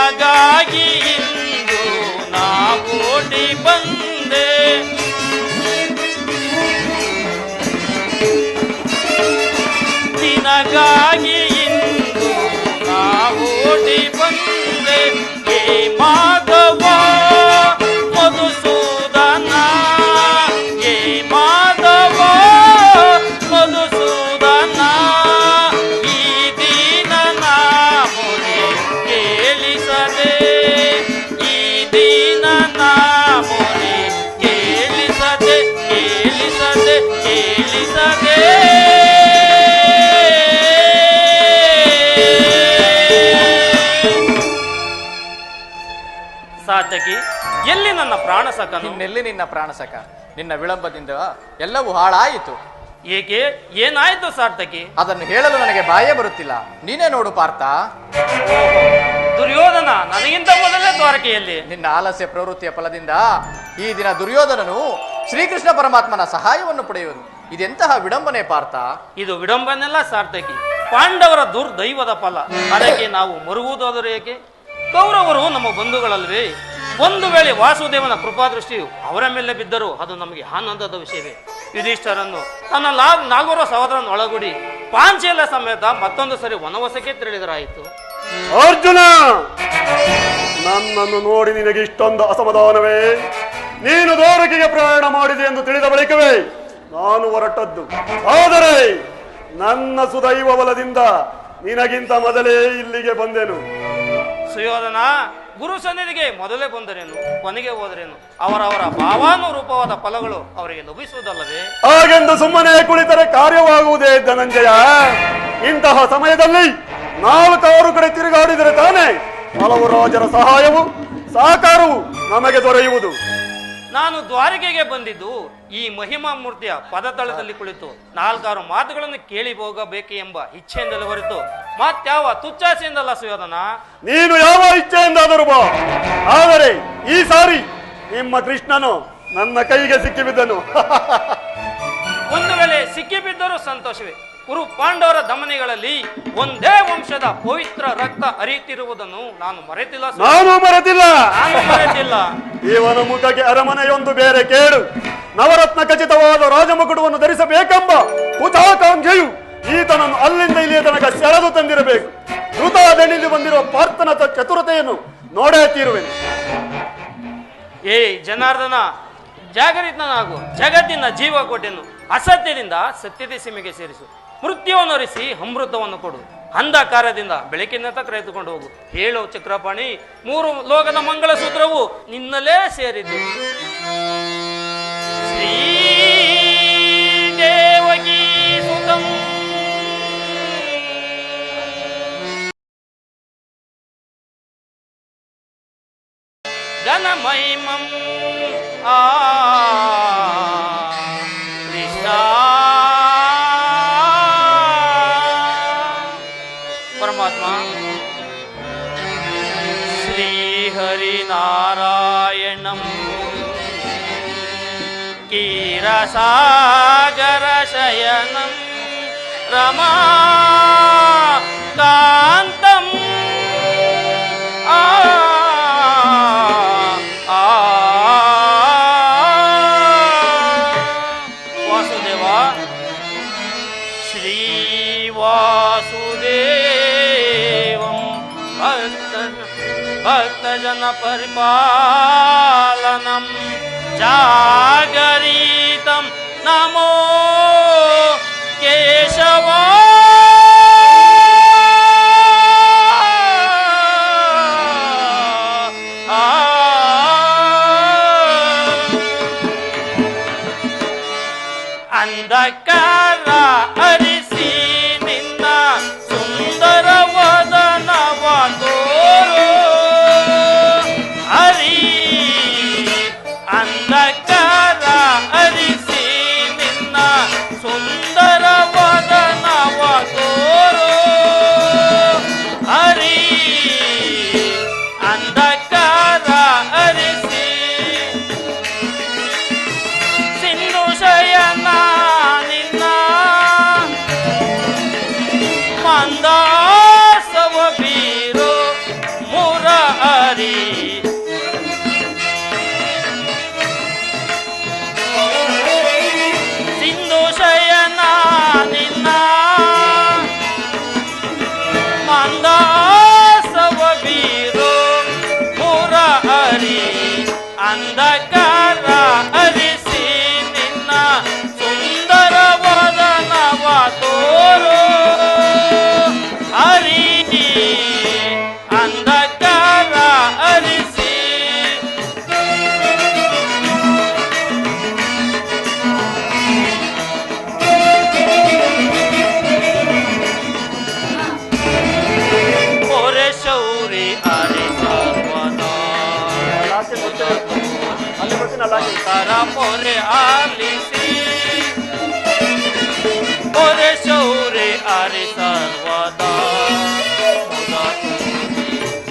ನಿನಗಾಗಿ ಇಂದು ನಾ ಓಡಿ ಬಂದೆ. ನಿನಗಾಗಿ ಇಂದು ನಾ ಓಡಿ ಬಂದೆ. ಹೇ ಮಾಧವ ಮಧುಸೂದನ, ಹೇ ಮಾಧವ ಮಧುಸೂದನ, ಈ ದೀನನ ಮೊರೆ ಕೇಳಿಸದೆ, ಈ ದೀನನ ಮೊರೆ ಕೇಳಿಸದೆ, ಕೇಳಿಸದೆ, ಕೇಳಿಸದೆ. ಸಾತಕಿ, ಎಲ್ಲಿ ನನ್ನ ಪ್ರಾಣ ಸಖನು? ಇನ್ನೆಲ್ಲಿ ನಿನ್ನ ಪ್ರಾಣಸಕ? ನಿನ್ನ ವಿಳಂಬದಿಂದ ಎಲ್ಲವೂ ಹಾಳಾಯಿತು. ಏಕೆ? ಏನಾಯ್ತು ಸಾರ್ಥಕಿ? ಅದನ್ನು ಹೇಳಲು ನನಗೆ ಬಾಯೇ ಬರುತ್ತಿಲ್ಲ. ನೀನೇ ನೋಡು ಪಾರ್ಥ, ದುರ್ಯೋಧನ ನನಗಿಂತ ಮೊದಲೇ ದ್ವಾರಕೆಯಲ್ಲಿ. ನಿನ್ನ ಆಲಸ್ಯ ಪ್ರವೃತ್ತಿಯ ಫಲದಿಂದ ಈ ದಿನ ದುರ್ಯೋಧನನು ಶ್ರೀಕೃಷ್ಣ ಪರಮಾತ್ಮನ ಸಹಾಯವನ್ನು ಪಡೆಯುವುದು. ಇದೆಂತಹ ವಿಡಂಬನೆ ಪಾರ್ಥ? ಇದು ವಿಡಂಬನೆಲ್ಲ ಸಾರ್ಥಕಿ, ಪಾಂಡವರ ದುರ್ದೈವದ ಫಲ. ಅದಕ್ಕೆ ನಾವು ಮರುಗುವುದಾದರೂ ಏಕೆ? ಕೌರವರು ನಮ್ಮ ಬಂಧುಗಳಲ್ವೇ? ಒಂದು ವೇಳೆ ವಾಸುದೇವನ ಕೃಪಾದೃಷ್ಟಿಯು ಅವರ ಮೇಲೆ ಬಿದ್ದರೂ ಅದು ನಮಗೆ ಆನಂದದ ವಿಷಯವೇ. ಯುಧಿಷ್ಠರನ್ನು ತನ್ನ 4 ಸಹೋದರನ್ನು ಒಳಗೂಡಿ ಪಾಂಚಾಲ ಸಮೇತ ಮತ್ತೊಂದು ಸರಿ ವನವಾಸಕ್ಕೆ ತೆರಳಿದರಾಯಿತು. ಅರ್ಜುನ, ನನ್ನನ್ನು ನೋಡಿ ನಿನಗೆ ಇಷ್ಟೊಂದು ಅಸಮಾಧಾನವೇ? ನೀನು ದ್ವಾರಕೆಗೆ ಪ್ರಯಾಣ ಮಾಡಿದೆ ಎಂದು ತಿಳಿದ ಬಳಿಕವೇ ನಾನು ಹೊರಟದ್ದು. ಆದರೆ ನನ್ನ ಸುದೈವ ಬಲದಿಂದ ನಿನಗಿಂತ ಮೊದಲೇ ಇಲ್ಲಿಗೆ ಬಂದೆನು. ಸುಯೋಧನ, ಗುರು ಸನ್ನಿಧಿಗೆ ಮೊದಲೇ ಬಂದರೇನು, ಕೊನೆಗೆ ಹೋದರೇನು? ಅವರವರ ಭಾವಾನುರೂಪವಾದ ಫಲಗಳು ಅವರಿಗೆ ಲಭಿಸುವುದಲ್ಲವೇ? ಹಾಗೆಂದು ಸುಮ್ಮನೆ ಕುಳಿತರೆ ಕಾರ್ಯವಾಗುವುದೇ ಧನಂಜಯ? ಇಂತಹ ಸಮಯದಲ್ಲಿ 4 ಕಡೆ ತಿರುಗಾಡಿದರೆ ತಾನೇ ಹಲವು ರಾಜರ ಸಹಾಯವು ಸಹಕಾರವು ನಮಗೆ ದೊರೆಯುವುದು. ನಾನು ದ್ವಾರಕೆಗೆ ಬಂದಿದ್ದು ಈ ಮಹಿಮಾ ಮೂರ್ತಿಯ ಪದತಳದಲ್ಲಿ ಕುಳಿತು 4 ಮಾತುಗಳನ್ನು ಕೇಳಿ ಹೋಗಬೇಕು ಎಂಬ ಇಚ್ಛೆಯಿಂದಲೇ ಹೊರತು ಮತ್ಯಾವ ತುಚ್ಛಾಸೆಯಿಂದಲ್ಲ ಸುಯೋಧನ. ನೀನು ಯಾವ ಇಚ್ಛೆಯಿಂದಾದರೂ ಬಾ, ಆದರೆ ಈ ಸಾರಿ ನಿಮ್ಮ ಕೃಷ್ಣನು ನನ್ನ ಕೈಗೆ ಸಿಕ್ಕಿಬಿದ್ದನು. ಒಂದು ವೇಳೆ ಸಿಕ್ಕಿಬಿದ್ದರೂ ಸಂತೋಷವೇ. ಕುರು ಪಾಂಡವರ ದಮನಿಗಳಲ್ಲಿ ಒಂದೇ ವಂಶದ ಪವಿತ್ರ ರಕ್ತ ಹರಿಯುತ್ತಿರುವುದನ್ನು ನಾನು ಮರೆತಿಲ್ಲ. ನಾನು ಮರೆತಿಲ್ಲ. ಇವನ ಮುಖಕ್ಕೆ ಅರಮನೆಯೊಂದು ಬೇರೆ ಕೇಳು. ನವರತ್ನ ಖಚಿತವಾದ ರಾಜಮುಕುಟವನ್ನು ಧರಿಸಬೇಕೆಂಬ ಹುತಾಕಾಂಕ್ಷೆಯು ಈತನನ್ನು ಅಲ್ಲಿಂದ ಇಲ್ಲಿಯ ತನಕ ಸೆಳೆದು ತಂದಿರಬೇಕು. ಧೃತದಲ್ಲಿ ಬಂದಿರುವ ಪಾರ್ಥನ ಚತುರತೆಯನ್ನು ನೋಡೇ ತೀರುವೆನು. ಏ ಜನಾರ್ದನ, ಜಾಗರಿತನಾಗು. ಜಗತ್ತಿನ ಜೀವಕೋಟೆಯನ್ನು ಅಸತ್ಯದಿಂದ ಸತ್ಯದ ಸೀಮೆಗೆ ಸೇರಿಸು. ಮೃತ್ಯುವನ್ನು ಅರಿಸಿ ಅಮೃತವನ್ನು ಕೊಡು. ಅಂಧಕಾರದಿಂದ ಬೆಳಕಿನತ್ತ ಕರೆದುಕೊಂಡು ಹೋಗು. ಹೇಳು ಚಕ್ರಪಾಣಿ, 3 ಲೋಕದ ಮಂಗಳ ಸೂತ್ರವು ನಿನ್ನಲ್ಲೇ ಸೇರಿದೆ. ಶ್ರೀ ದೇವಕೀ ಸುತಂ ಘನಮಹಿಮಂ ಕೃಷ್ಣ ಪರಮಾತ್ಮ ಶ್ರೀಹರಿನಾರಾಯಣಂ ಕ್ಷೀರಸಾಗರ ಶಯನಂ ರಮಾ ಕಾಂತಂ ವಾಸುದೇವ, ಶ್ರೀವಾಸುದೇವಂ ಭಕ್ತಜನ ಪರಿಪಾಲನಂ ಜಾಗರಿತಂ ನಮೋ ಕೇಶವ. ಅಂಧಕಾರ ಅರಿಸಿ ನಿನ್ನ ಸುಂದರ ವದನವ ತೋರು ಹರಿ. ಅಂಧಕಾರ ಅರಿಸಿ ನಿನ್ನ ಸುಂದರ ವದನವ ತೋರು ಹರಿ. ಅಂಧಕಾರ ಅರಿಸಿ ಸಿಂಧು ಶಯನ ನಿನ್ನ ಹರಿ ಸಿಂಧು ಶಯನ ನಿನ್ನ ಮಂದಾಸವ ಬೀರೋ ಮುರಹರಿ ಅಂಧಕಾರ ಹರಿಸಿ ನಿನ್ನ ಸುಂದರ ವದನವ ತೋರೋ ಹರಿ ಅಂಧಕಾರ ಹರಿಸಿ ಪೊರೆ ಶೌರಿ ಹರಿ ಸರ್ವದಾ ಅಲ್ಲಿ ಬರ್ತೀನಲ್ಲ ತರ ಪೊರೆ ಆಲಿಸಿ ಪೊರೆ ಶೌರಿ ಹರಿ ಸರ್ವದಾ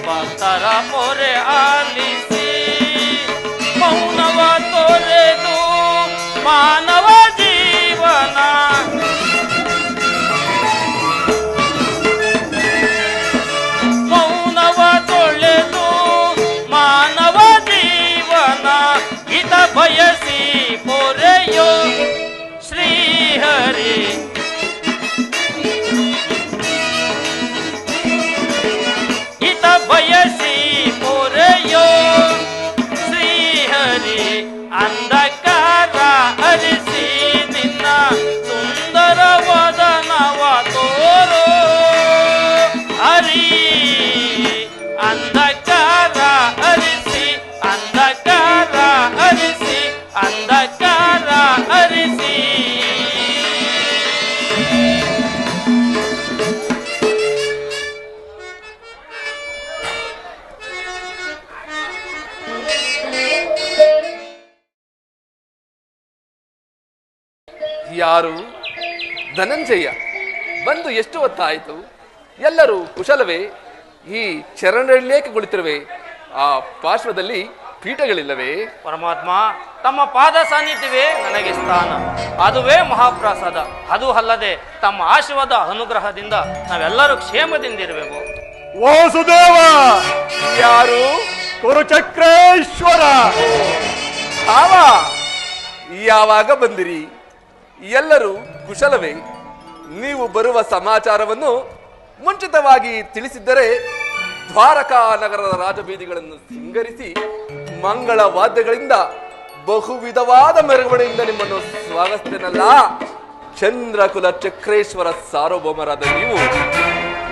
ಭಕ್ತರ ಪೊರೆ ಆಲಿಸಿ ಮೌನವ ತೊರೆದು ಮಾನವ ಜೀವನ ಮೌನವ ತೊಳೆದು ಮಾನವ ಜೀವನ ಹಿತ ಬಯಸಿ ಪೊರೆಯೋ ಶ್ರೀಹರಿ ಹಿತ ಬಯಸಿ ಪೊರೆಯೋ ಶ್ರೀಹರಿ ಅಂಧಕಾರ ಹರಿಸಿ ನಿನ್ನ ಸುಂದರ ವದನವ ತೋರೋ ಹರಿ ಅಂಧಕಾರ ಹರಿಸಿ ಅಂಧಕಾರ ಹರಿಸಿ ಅಂಧಕಾರ ಹರಿಸಿ ಯಾರು? ಧನಂಜಯ. ಬಂದು ಎಷ್ಟು ಹೊತ್ತಾಯಿತು? ಎಲ್ಲರೂ ಕುಶಲವೇ? ಈ ಚರಣರಳ್ಳಿಯೇಕೆ ಕುಳಿತಿರುವೆ? ಆ ಪಾರ್ಶ್ವದಲ್ಲಿ ಪೀಠಗಳಿಲ್ಲವೇ? ಪರಮಾತ್ಮ, ತಮ್ಮ ಪಾದ ಸಾನ್ನಿಧ್ಯವೇ ನನಗೆ ಸ್ಥಾನ, ಅದುವೇ ಮಹಾಪ್ರಸಾದ. ಅದು ಅಲ್ಲದೆ ತಮ್ಮ ಆಶೀರ್ವಾದ ಅನುಗ್ರಹದಿಂದ ನಾವೆಲ್ಲರೂ ಕ್ಷೇಮದಿಂದಿರಬೇಕು. ವಾಸುದೇವ ಯಾರು? ಕುರುಚಕ್ರೇಶ್ವರ. ಭಾವ, ಯಾವಾಗ ಬಂದಿರಿ? ಎಲ್ಲರೂ ಕುಶಲವೇ? ನೀವು ಬರುವ ಸಮಾಚಾರವನ್ನು ಮುಂಚಿತವಾಗಿ ತಿಳಿಸಿದ್ದರೆ ದ್ವಾರಕಾ ನಗರದ ರಾಜಬೀದಿಗಳನ್ನು ಸಿಂಗರಿಸಿ ಮಂಗಳ ವಾದ್ಯಗಳಿಂದ ಬಹುವಿಧವಾದ ಮೆರವಣಿಗೆಯಿಂದ ನಿಮ್ಮನ್ನು ಸ್ವಾಗತಿಸ್ತೇನಲ್ಲ. ಚಂದ್ರಕುಲ ಚಕ್ರೇಶ್ವರ ಸಾರ್ವಭೌಮರಾದ ನೀವು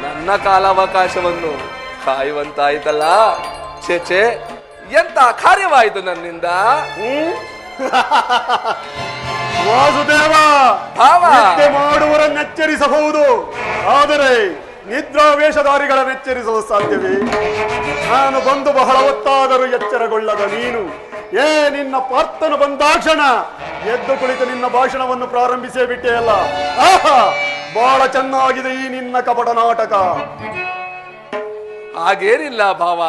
ನನ್ನ ಕಾಲಾವಕಾಶವನ್ನು ಕಾಯುವಂತಾಯ್ತಲ್ಲ. ಛೇ, ಎಂತ ಕಾರ್ಯವಾಯಿತು ನನ್ನಿಂದ. ವಾಸುದೇವ, ಭಾವ, ನಿದ್ದೆ ಮಾಡುವವರನ್ನೆಚ್ಚರಿಸಬಹುದು, ಆದರೆ ನಿದ್ರಾವೇಶಧಾರಿಗಳನ್ನೆಚ್ಚರಿಸಲು ಸಾಧ್ಯವೇ? ನಾನು ಬಂದು ಬಹಳ ಹೊತ್ತಾದರೂ ಎಚ್ಚರಗೊಳ್ಳದ ನೀನು ನಿನ್ನ ಪಾರ್ಥನು ಬಂದಾಕ್ಷಣ ಎದ್ದು ಕುಳಿತು ನಿನ್ನ ಭಾಷಣವನ್ನು ಪ್ರಾರಂಭಿಸೇ ಬಿಟ್ಟೆಯಲ್ಲ. ಆಹಾ, ಬಹಳ ಚೆನ್ನಾಗಿದೆ ಈ ನಿನ್ನ ಕಪಟ ನಾಟಕ. ಹಾಗೇನಿಲ್ಲ ಭಾವ,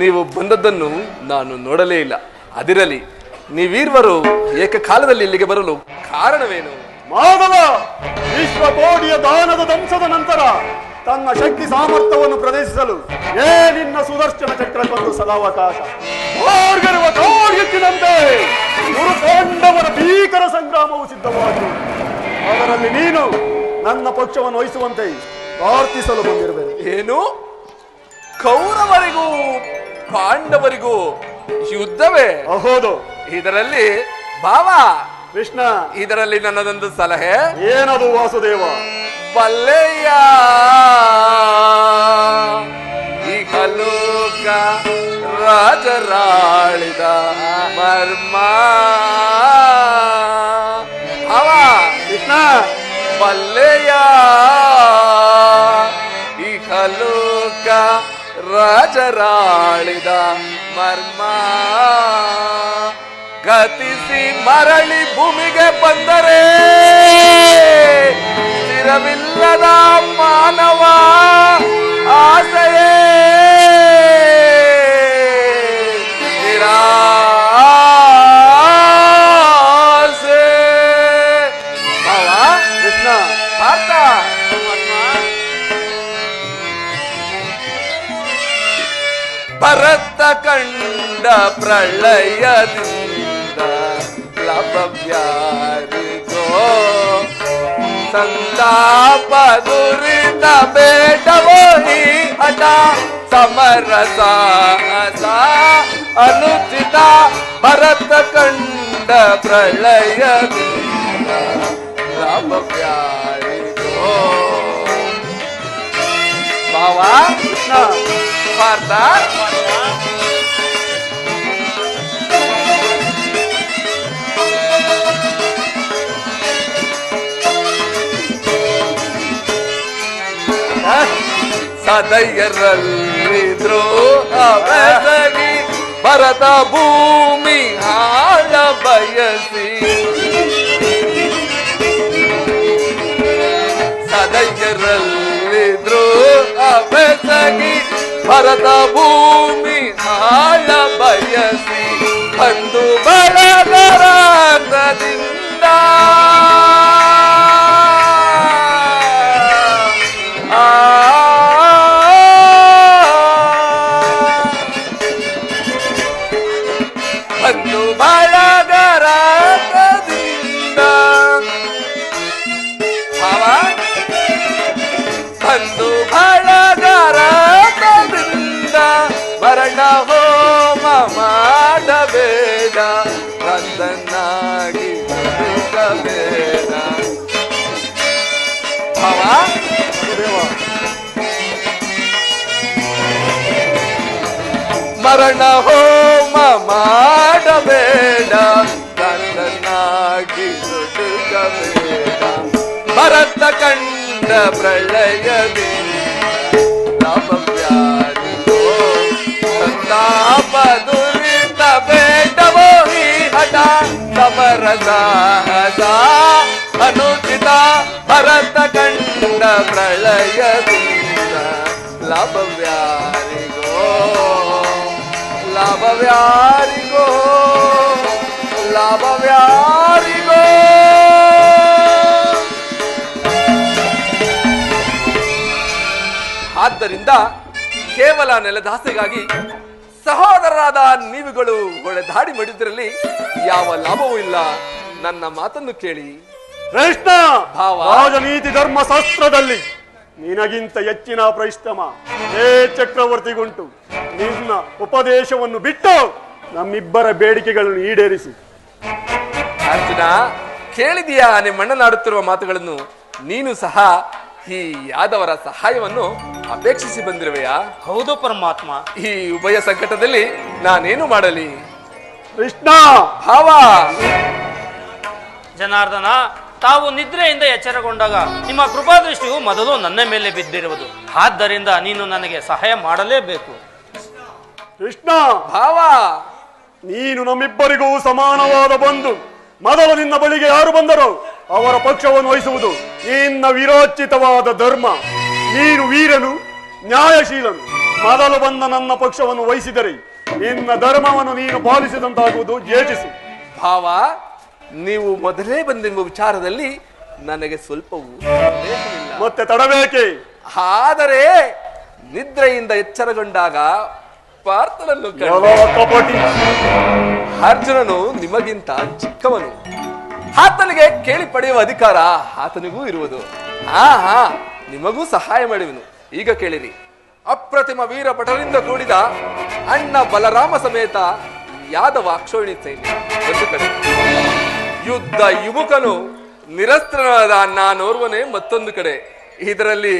ನೀವು ಬಂದದ್ದನ್ನು ನಾನು ನೋಡಲೇ ಇಲ್ಲ. ಅದಿರಲಿ, ನೀವೀರ್ವರು ಏಕಕಾಲದಲ್ಲಿ ಇಲ್ಲಿಗೆ ಬರಲು ಕಾರಣವೇನು? ಮಾಧವ ವಿಶ್ವಕೋಟಿಯ ದಾನದ ದಂಶದ ನಂತರ ತನ್ನ ಶಕ್ತಿ ಸಾಮರ್ಥ್ಯವನ್ನು ಪ್ರದರ್ಶಿಸಲು ನಿನ್ನ ಸುದರ್ಶನ ಚಕ್ರಕ್ಕೊಂದು ಸದಾವಕಾಶ. ಮಾರ್ಗರುವ ಕಾಡ್ಗಿತ್ತಿನಂತೆ ಗುರುಪಾಂಡವರ ಭೀಕರ ಸಂಗ್ರಾಮವು ಸಿದ್ಧವಾಗಿದೆ. ಅದರಲ್ಲಿ ನೀನು ನನ್ನ ಪಕ್ಷವನ್ನು ವಹಿಸುವಂತೆ ಪ್ರಾರ್ಥಿಸಲು ಬಂದಿರಬೇಕು. ಏನು? ಕೌರವರಿಗೂ ಪಾಂಡವರಿಗೂ ಯುದ್ಧವೇ? ಹೌದು. ಇದರಲ್ಲಿ ಭಾವ, ಕೃಷ್ಣ, ಇದರಲ್ಲಿ ನನ್ನದೊಂದು ಸಲಹೆ. ಏನದು ವಾಸುದೇವ? ಬಲ್ಲೆಯ ಈ ಕಲೋಕ ರಾಜರಾಳಿದ ಮರ್ಮ. ಅವ ಕೃಷ್ಣ, ಬಲ್ಲೆಯ ಈ ಕಲೋಕ ರಾಜರಾಳಿದ ಮರ್ಮ. ಗತಿಸಿ ಮರಳಿ ಭೂಮಿಗೆ ಬಂದರೆ ಸ್ಥಿರವಿಲ್ಲದ ಮಾನವ ಆಸೆಯೇ ನಿರಾಸೆ. ಭಾವ, ಕೃಷ್ಣ, ಪಾರ್ಥ, ಭರತ ಕಂಡ ಪ್ರಳಯದಿಂದ ಲಭವ್ಯಾರಿಗೋ ಸಂತಾಪ ದುರಿತ ಬೇಡವೋ ಈ ಹಠ ಸಮರಸ ಅನುಚಿತ ಭರತ ಕಂಡ ಪ್ರಳಯದಿಂದ ಲಭವ್ಯಾರಿಗೋ ಭಾವ ಪಾರ್ಥ ಸದಯರಲ್ಲಿದ್ರು ಅವಸಗಿ ಭರತ ಭೂಮಿ ಆಳ ಬಯಸಿ ಸದಯರಲ್ಲಿದ್ರು ಅವಸಗಿ ಭರತ ಭೂಮಿ ಆಳ ಬಯಸಿ ಬಂದು ಬಳಗರಾಗದಿಂದ ಬಂದು ಬಳಗರಾಗದಿಂದ ಬಂದು ಬಳಗರಾಗದಿಂದ ಮರಣ ಹೋಮ ಮಾಡಬೇಡ ಕಂದನಾಗಿ ಬದುಕಬೇಡ ಮರಣ ಹೋಮ ಮಾಡಬೇಡ ಕಂದನಾಗಿ ಬದುಕಬೇಡ ಭರತ ಕಂಡ ಪ್ರಳಯದಿಂದ ಲಭವ್ಯಾರಿಗೋ ಸಂತಾಪ ದುರಿತ ಬೇಡವೋ ಈ ಹಠ ಸಮರಸ ಅನುಚಿತ ಭರತ ಕಂಡ ಪ್ರಳಯದಿಂದ ಲಭವ್ಯಾರಿಗೋ ಲಾಭವ್ಯಾರಿಗೋ ಲಾಭವ್ಯಾರಿಗೋ ಆದ್ದರಿಂದ ಕೇವಲ ನೆಲದಾಸೆಗಾಗಿ ಸಹೋದರರಾದ ನೀವುಗಳು ಹೊಳೆದಾಡಿ ಮಾಡಿದ್ರಲ್ಲಿ ಯಾವ ಲಾಭವೂ ಇಲ್ಲ. ನನ್ನ ಮಾತನ್ನು ಕೇಳಿ. ಕೃಷ್ಣ, ಭಾವ, ರಾಜನೀತಿ ಧರ್ಮಶಾಸ್ತ್ರದಲ್ಲಿ ನಿನಗಿಂತ ಹೆಚ್ಚಿನ ಪರಿಶ್ರಮ ಹೇ ಚಕ್ರವರ್ತಿಗುಂಟು. ನಿನ್ನ ಉಪದೇಶವನ್ನು ಬಿಟ್ಟು ನಮ್ಮಿಬ್ಬರ ಬೇಡಿಕೆಗಳನ್ನು ಈಡೇರಿಸಿ. ಅರ್ಜುನ, ಕೇಳಿದೆಯಾ ನಿಮ್ಮಣ್ಣನಾಡುತ್ತಿರುವ ಮಾತುಗಳನ್ನು? ನೀನು ಸಹ ಈ ಯಾದವರ ಸಹಾಯವನ್ನು ಅಪೇಕ್ಷಿಸಿ ಬಂದಿರುವೆಯಾ? ಹೌದು ಪರಮಾತ್ಮ. ಈ ಉಭಯ ಸಂಕಟದಲ್ಲಿ ನಾನೇನು ಮಾಡಲಿ? ಕೃಷ್ಣ, ಭಾವ, ಜನಾರ್ದನ, ತಾವು ನಿದ್ರೆಯಿಂದ ಎಚ್ಚರಗೊಂಡಾಗ ನಿಮ್ಮ ಕೃಪಾದೃಷ್ಟಿಯು ಮೊದಲು ನನ್ನ ಮೇಲೆ ಬಿದ್ದಿರುವುದು. ಆದ್ದರಿಂದ ನೀನು ನನಗೆ ಸಹಾಯ ಮಾಡಲೇಬೇಕು. ಕೃಷ್ಣ, ಭಾವ, ನೀನು ನಮ್ಮಿಬ್ಬರಿಗೂ ಸಮಾನವಾದ ಬಂಧು. ಮೊದಲು ನಿನ್ನ ಬಳಿಗೆ ಯಾರು ಬಂದರೋ ಅವರ ಪಕ್ಷವನ್ನು ವಹಿಸುವುದು ನಿನ್ನ ವಿರೋಚಿತವಾದ ಧರ್ಮ. ನೀನು ವೀರನು, ನ್ಯಾಯಶೀಲನು. ಮೊದಲು ಬಂದ ನನ್ನ ಪಕ್ಷವನ್ನು ವಹಿಸಿದರೆ ನಿನ್ನ ಧರ್ಮವನ್ನು ನೀನು ಪಾಲಿಸಿದಂತಾಗುವುದು. ಯೋಚಿಸು. ಭಾವ, ನೀವು ಮೊದಲೇ ಬಂದೆಂಬ ವಿಚಾರದಲ್ಲಿ ನನಗೆ ಸ್ವಲ್ಪವೂ ಸಂದೇಹವಿಲ್ಲ. ಮತ್ತೆ ತಡಬೇಕೆ? ಆದರೆ ನಿದ್ರೆಯಿಂದ ಎಚ್ಚರಗೊಂಡಾಗ ಪಾರ್ಥನನ್ನು ಕಪಟಿ. ಅರ್ಜುನನು ನಿಮಗಿಂತ ಚಿಕ್ಕವನು. ಆತನಿಗೆ ಕೇಳಿ ಪಡೆಯುವ ಅಧಿಕಾರ ಆತನಿಗೂ ಇರುವುದು. ನಿಮಗೂ ಸಹಾಯ ಮಾಡುವೆನು. ಈಗ ಕೇಳಿರಿ. ಅಪ್ರತಿಮ ವೀರ ಭಟರಿಂದ ಕೂಡಿದ ಅಣ್ಣ ಬಲರಾಮ ಸಮೇತ ಯಾದವ ಅಕ್ಷೋಹಿಣಿ ಸೈನ್ಯ ಒಂದು ಕಡೆ, ಯುದ್ಧ ಯುವಕನು ನಿರಸ್ತ್ರನಾದ ನಾನೋರ್ವನೇ ಮತ್ತೊಂದು ಕಡೆ. ಇದರಲ್ಲಿ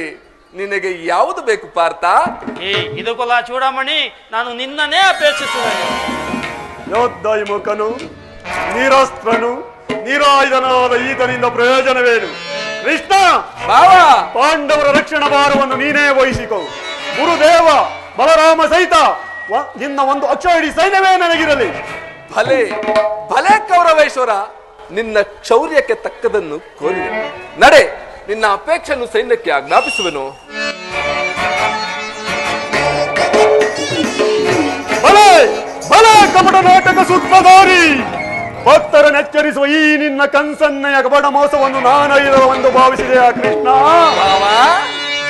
ನಿನಗೆ ಯಾವುದು ಬೇಕು ಪಾರ್ಥ? ಇದು ಕುಲ ಚೂಡಾಮಣಿ, ನಾನು ನಿನ್ನನ್ನೇ ಅಪೇಕ್ಷಿಸುತ್ತೇನೆ. ಯೋದ್ಧ ಯುವಕನು, ನಿರಸ್ತ್ರನು, ನಿರಾಯುಧನಾದ ಈತನಿಂದ ಪ್ರಯೋಜನವೇನು? ಕೃಷ್ಣ, ಪಾಂಡವರ ರಕ್ಷಣಾ ಭಾರವನ್ನು ನೀನೇ ವಹಿಸಿಕೊ. ಗುರುದೇವ ಬಲರಾಮ ಸಹಿತ ನಿನ್ನ ಒಂದು ಅಕ್ಷೋಹಿಣಿ ಸೈನ್ಯವೇ ನನಗಿರಲಿ. ಭಲೆ ಭಲೆ ಕೌರವೇಶ್ವರ, ನಿನ್ನ ಶೌರ್ಯಕ್ಕೆ ತಕ್ಕದನ್ನು ಕೋರಿದೆ. ನಡೆ, ನಿನ್ನ ಅಪೇಕ್ಷೆಯನ್ನು ಸೈನ್ಯಕ್ಕೆ ಆಜ್ಞಾಪಿಸುವೆನು. ಭಲೆ ಭಲೆ ಕಪಟ ನಾಟಕ ಸೂತ್ರಧಾರಿ, ಭಕ್ತರನ್ನೆಚ್ಚರಿಸುವ ಈ ನಿನ್ನ ಕನ್ಸನ್ನೆಯ ಕಪಟ ಮೋಸವನ್ನು ನಾನೈದವೆಂದು ಭಾವಿಸಿದೆಯಾ ಕೃಷ್ಣ?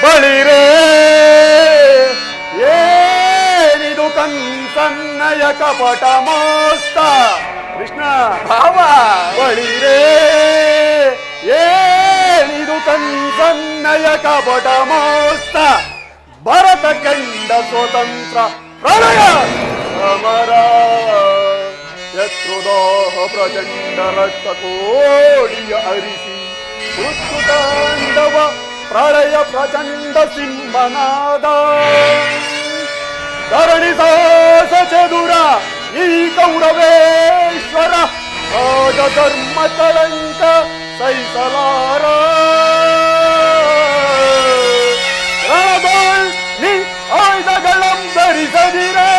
ಬಳಿರೇ ಏನಿದು ಕನ್ಸನ್ನಯ ಕಪಟ ಮೋಸ್ತ ಕೃಷ್ಣ ಭಾವ ಬಳಿರೇ ಏನಿದು ಕನ್ಸನ್ನಯ ಕಪಟ ಮೋಸ್ತ ಭರತ ಕಂಡ ಸ್ವತಂತ್ರ ಪ್ರಳಯ ಸಮರ ಶತ್ರುದೋಹ ಪ್ರಚಂಡ ರಕ್ತ ಕೋಡಿಯ ಅರಿಸಿ ತಾಂಡವ ಪ್ರಳಯ ಪ್ರಚಂಡ ಸಿಂಹನಾದ ಧರಣಿ ಸಾಸ ಚದುರ ಈ ಕೌರವೇಶ್ವರ ರಾಜ ಧರ್ಮ ಕಳಂಕ ಸೈಸಲಾರ ರಣದೋಳ್ ನೀ ಆಯುಧಗಳಂ ಧರಿಸದಿರೇ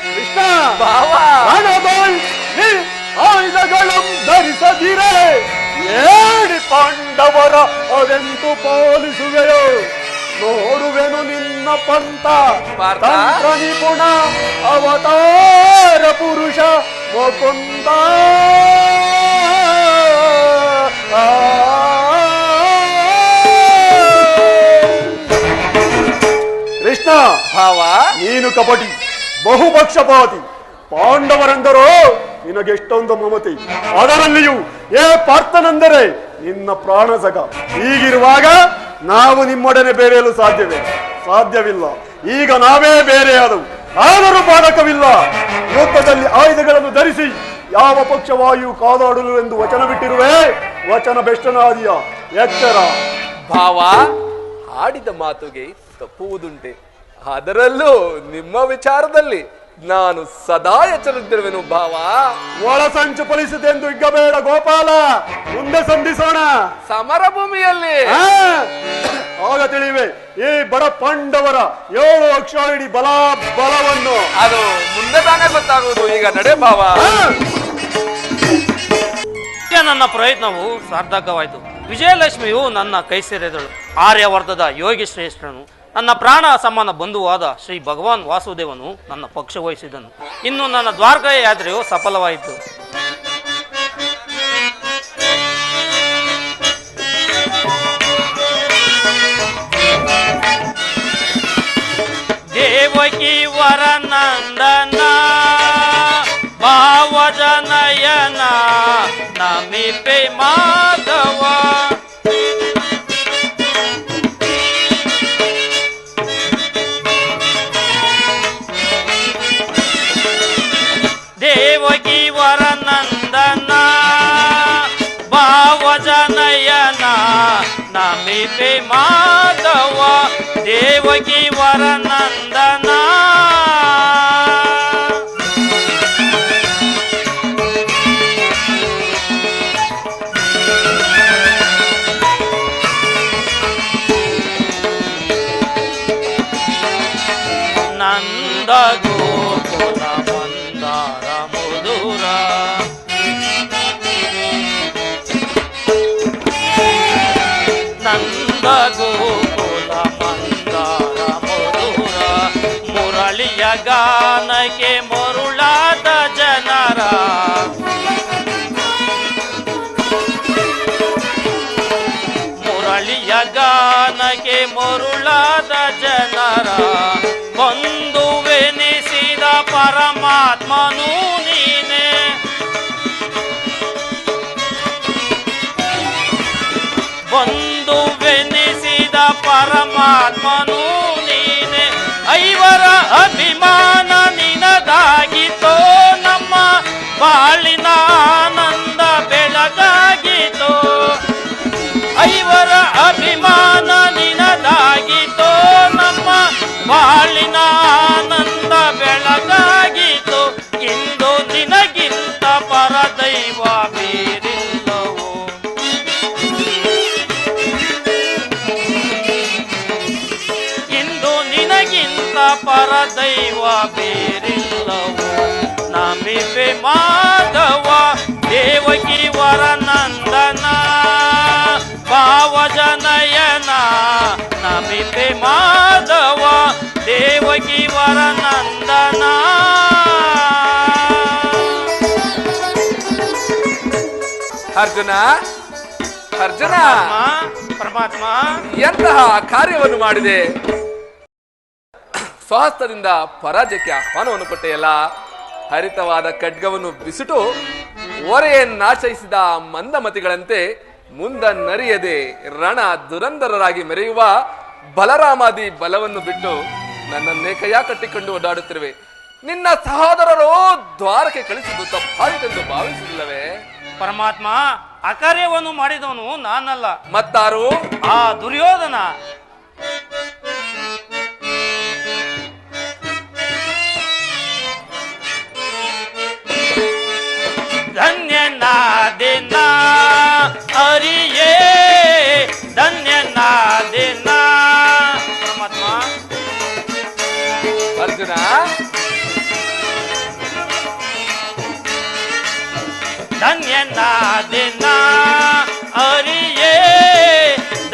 ಕೃಷ್ಣ ಭಾವ ರಣದೋಳ್ ನೀ ಆಯುಧಗಳಂ ಧರಿಸದಿರೇ ಏಡಿ ಪಾಂಡವರ ಅದೆಂತು ಪಾಲಿಸುವೆಯೋ ನೋಡುವೆನು ನಿನ್ನ ಪಂಥ ಪಾರ್ಥ. ತಂತ್ರ ನಿಪುಣ ಅವತಾರ ಪುರುಷ ಮುಕುಂದ ಕೃಷ್ಣ ಭಾವ ನೀನು ಕಪಟಿ ಬಹುಪಕ್ಷಪಾತಿ ಪಾಂಡವರೆಂದರೋ ನಿನಗೆಷ್ಟೊಂದು ಮಮತೆ ಅದರಲ್ಲಿಯೂ ಏ ಪಾರ್ಥನೆಂದರೆ ನಿನ್ನ ಪ್ರಾಣಸಗ ಹೀಗಿರುವಾಗ ನಾವು ನಿಮ್ಮೊಡನೆ ಬೆರೆಯಲು ಸಾಧ್ಯವಿಲ್ಲ ಈಗ ನಾವೇ ಬೇರೆಯಾದವು ಆದರೂ ಬಾಧಕವಿಲ್ಲ ಯುದ್ಧದಲ್ಲಿ ಆಯುಧಗಳನ್ನು ಧರಿಸಿ ಯಾವ ಪಕ್ಷವಾಯು ಕಾದಾಡಲು ಎಂದು ವಚನ ಬಿಟ್ಟಿರುವೆ ವಚನ ಬೆಷ್ಟನಾದಿಯ ಎಚ್ಚರ ಭಾವ ಆಡಿದ ಮಾತುಗೆ ತಪ್ಪುವುದುಂಟೆ ಅದರಲ್ಲೂ ನಿಮ್ಮ ವಿಚಾರದಲ್ಲಿ ನಾನು ಸದಾ ಎಚ್ಚರಿದ್ದಿರುವೆನು ಭಾವ ಒಳಸಂಚು ಫಲಿಸಿದೆಂದು ಇಗ್ಗಬೇಡ ಗೋಪಾಲ ಮುಂದೆ ಸಂಧಿಸೋಣ ಸಮರ ಭೂಮಿಯಲ್ಲಿ ಆಗ ತಿಳಿವೆ ಈ ಬಡ ಪಾಂಡವರ 7 ಅಕ್ಷಾಯಿಡಿ ಬಲವನ್ನು ಅದು ಮುಂದೆ ತಾನೇ ಗೊತ್ತಾಗುವುದು ಈಗ ನಡೆ ಭಾವ ನನ್ನ ಪ್ರಯತ್ನವು ಸಾರ್ಥಕವಾಯಿತು. ವಿಜಯಲಕ್ಷ್ಮಿಯು ನನ್ನ ಕೈ ಸೇರಿದಳು. ಆರ್ಯವರ್ಧದ ಯೋಗಿ ಶ್ರೇಷ್ಠನು ನನ್ನ ಪ್ರಾಣ ಸಮಾನ ಬಂಧುವಾದ ಶ್ರೀ ಭಗವಾನ್ ವಾಸುದೇವನು ನನ್ನ ಪಕ್ಷ ವಹಿಸಿದನು. ಇನ್ನು ನನ್ನ ದ್ವಾರಕ ಯಾತ್ರೆಯು ಸಫಲವಾಯಿತು. ದೇವಕಿ ವರನಂದನ ಭಾವಜನಯನ ನಮಿಪೆ ಮಾಧವ ದೇವಕಿ ವರನಂದನ ಭಾವಜನಯನ ನಮಿಪೆ ಮಾಧವ ದೇವಕಿ ವರನಂದನ ನಂದ ಗೋಕುಲ ಮಂದಾರ ಮಧುರ ನಂದ ಗೋಕುಲ ಮಂದಾರ ಮಧುರ ಮುರಳಿಯ ಗಾನಕ್ಕೆ ಮರುಳಾದ ಜನರ ಮುರಳಿಯ ಗಾನಕ್ಕೆ ಮರುಳಾದ ಜನರ ಬಂಧುವೆನಿಸಿದ ಪರಮಾತ್ಮನು ನೀನೆ ಬಂಧುವೆನಿಸಿದ ಪರಮಾತ್ಮನು ನೀನೆ ಐವರ ಅಭಿಮಾನ ನಿನದಾಗಿತೋ ನಮ್ಮ ಬಾಳಿನ ಆನಂದ ಬೆಳಗಾಗಿತೋ ಐವರ ಅಭಿಮಾನ ನಿನದಾಗಿತೋ ನಮ್ಮ ಬಾಳಿನ ಆನಂದ ಬೆಳಗಾಗಿತೋ ಇಂದು ನಿನಗಿಂತ ಪರದೈವ ಬೇರಿಲ್ಲವೋ ಇಂದು ನಿನಗಿಂತ ಪರದೈವ ಬೇರಿಲ್ಲವೋ ನಮಿಪೆ ಮಾಧವ ದೇವಕಿ ವರನಂದನ ಭಾವಜನಯನ ನಮಿಪೆ ಮಾಧವ ದೇವಕಿ ವರನಂದನ ಅರ್ಜುನ ಅರ್ಜುನ ಪರಮಾತ್ಮ ಎಂತಹ ಕಾರ್ಯವನ್ನು ಮಾಡಿದೆ ಸ್ವಹಸ್ತದಿಂದ ಪರಾಜಯಕ್ಕೆ ಆಹ್ವಾನವನ್ನು ಕೊಟ್ಟೆಯಲ್ಲ. ಹರಿತವಾದ ಖಡ್ಗವನ್ನು ಬಿಸುಟು ಓರೆಯನ್ನಾಶ್ರಯಿಸಿದ ಮಂದಮತಿಗಳಂತೆ ಮುಂದನ್ನರಿಯದೆ ರಣ ದುರಂಧರರಾಗಿ ಮೆರೆಯುವ ಬಲರಾಮಾದಿ ಬಲವನ್ನು ಬಿಟ್ಟು ನನ್ನನ್ನೇ ಕೈಯ ಕಟ್ಟಿಕೊಂಡು ಓಡಾಡುತ್ತಿರುವೆ. ನಿನ್ನ ಸಹೋದರರು ದ್ವಾರಕ್ಕೆ ಕಳಿಸಿದ್ದು ತಪ್ಪಾಯಿತೆಂದು ಭಾವಿಸಿಲ್ಲವೇ? ಪರಮಾತ್ಮ, ಅಕಾರ್ಯವನ್ನು ಮಾಡಿದವನು ನಾನಲ್ಲ, ಮತ್ತಾರು? ಆ ದುರ್ಯೋಧನ. ಧನ್ಯನಾದಿನ ಅರಿಯೇ ಧನ್ಯನಾದಿನ. ಪರಮಾತ್ಮ, ಅರ್ಜುನ, ಧನ್ಯನಾದಿನ ಅರಿಯೇ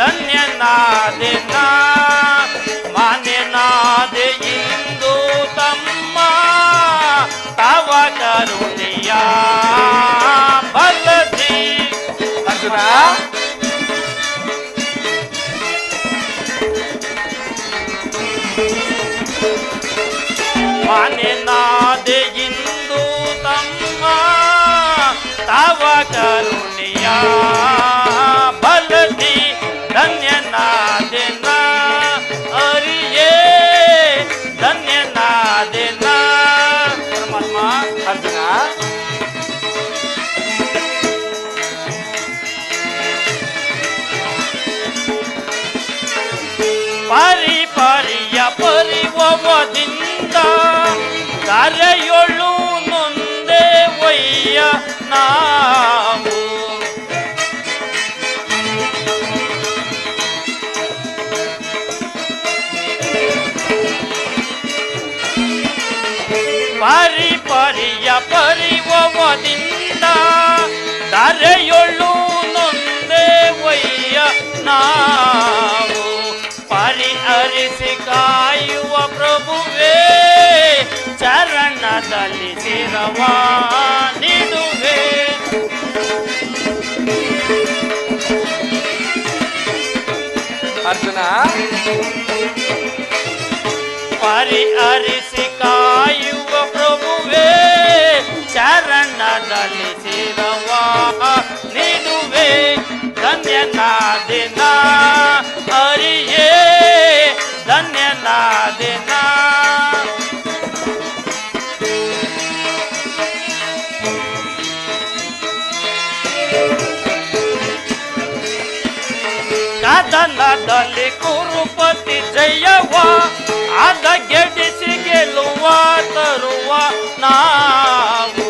ಧನ್ಯನಾದಿನ. ಮಾನ್ಯನಾದೆ ಇಂದು ತಮ್ಮ ತವ ಕರುಣೆಯ ಬಲದಿ. ಅರ್ಜುನ, ಮಾನ್ಯನಾದೆ ಇಂದು ತಮ್ಮ ತವ ಕರುಣೆಯ ಬಲದಿ. ಧನ್ಯನಾದಿನ ಅರಿಯೇ ಧನ್ಯನಾದಿನ. ಪರಮಾತ್ಮ, ಅರ್ಜುನ, ಪರಿಯ ಪರಿವದಿಂದ ಕರೆಯೊಳು ನೊಂದೆ ಒಯ್ಯ ನಾವು. ಪರಿಯ ಪರಿವದಿಂದ ಕರೆಯೊಳು ನೊಂದೆ ಒಯ್ಯ ನಾವು. ಪರಿಹರಿಸಿ ಕಾಯುವ ಪ್ರಭುವೇ ಚರಣದಲ್ಲಿ ಶಿರವ ನೀಡುವೆ. ಅರ್ಜುನ, ಪರಿಹರಿಸಿ ಕಾಯುವ ಪ್ರಭುವೇ ಚರಣದಲ್ಲಿ ಶಿರವ ನೀಡುವೆ. ಧನ್ಯನಾದಿನ ಅರಿಯೇ ಧನ್ಯನಾದಿನ. ಕದನದಲ್ಲಿ ಕುರುಪತಿ ಜಯವ ಅದ ಗೆಡಿಸಿ ಗೆಲ್ಲುವ ತರುವ ನಾವು.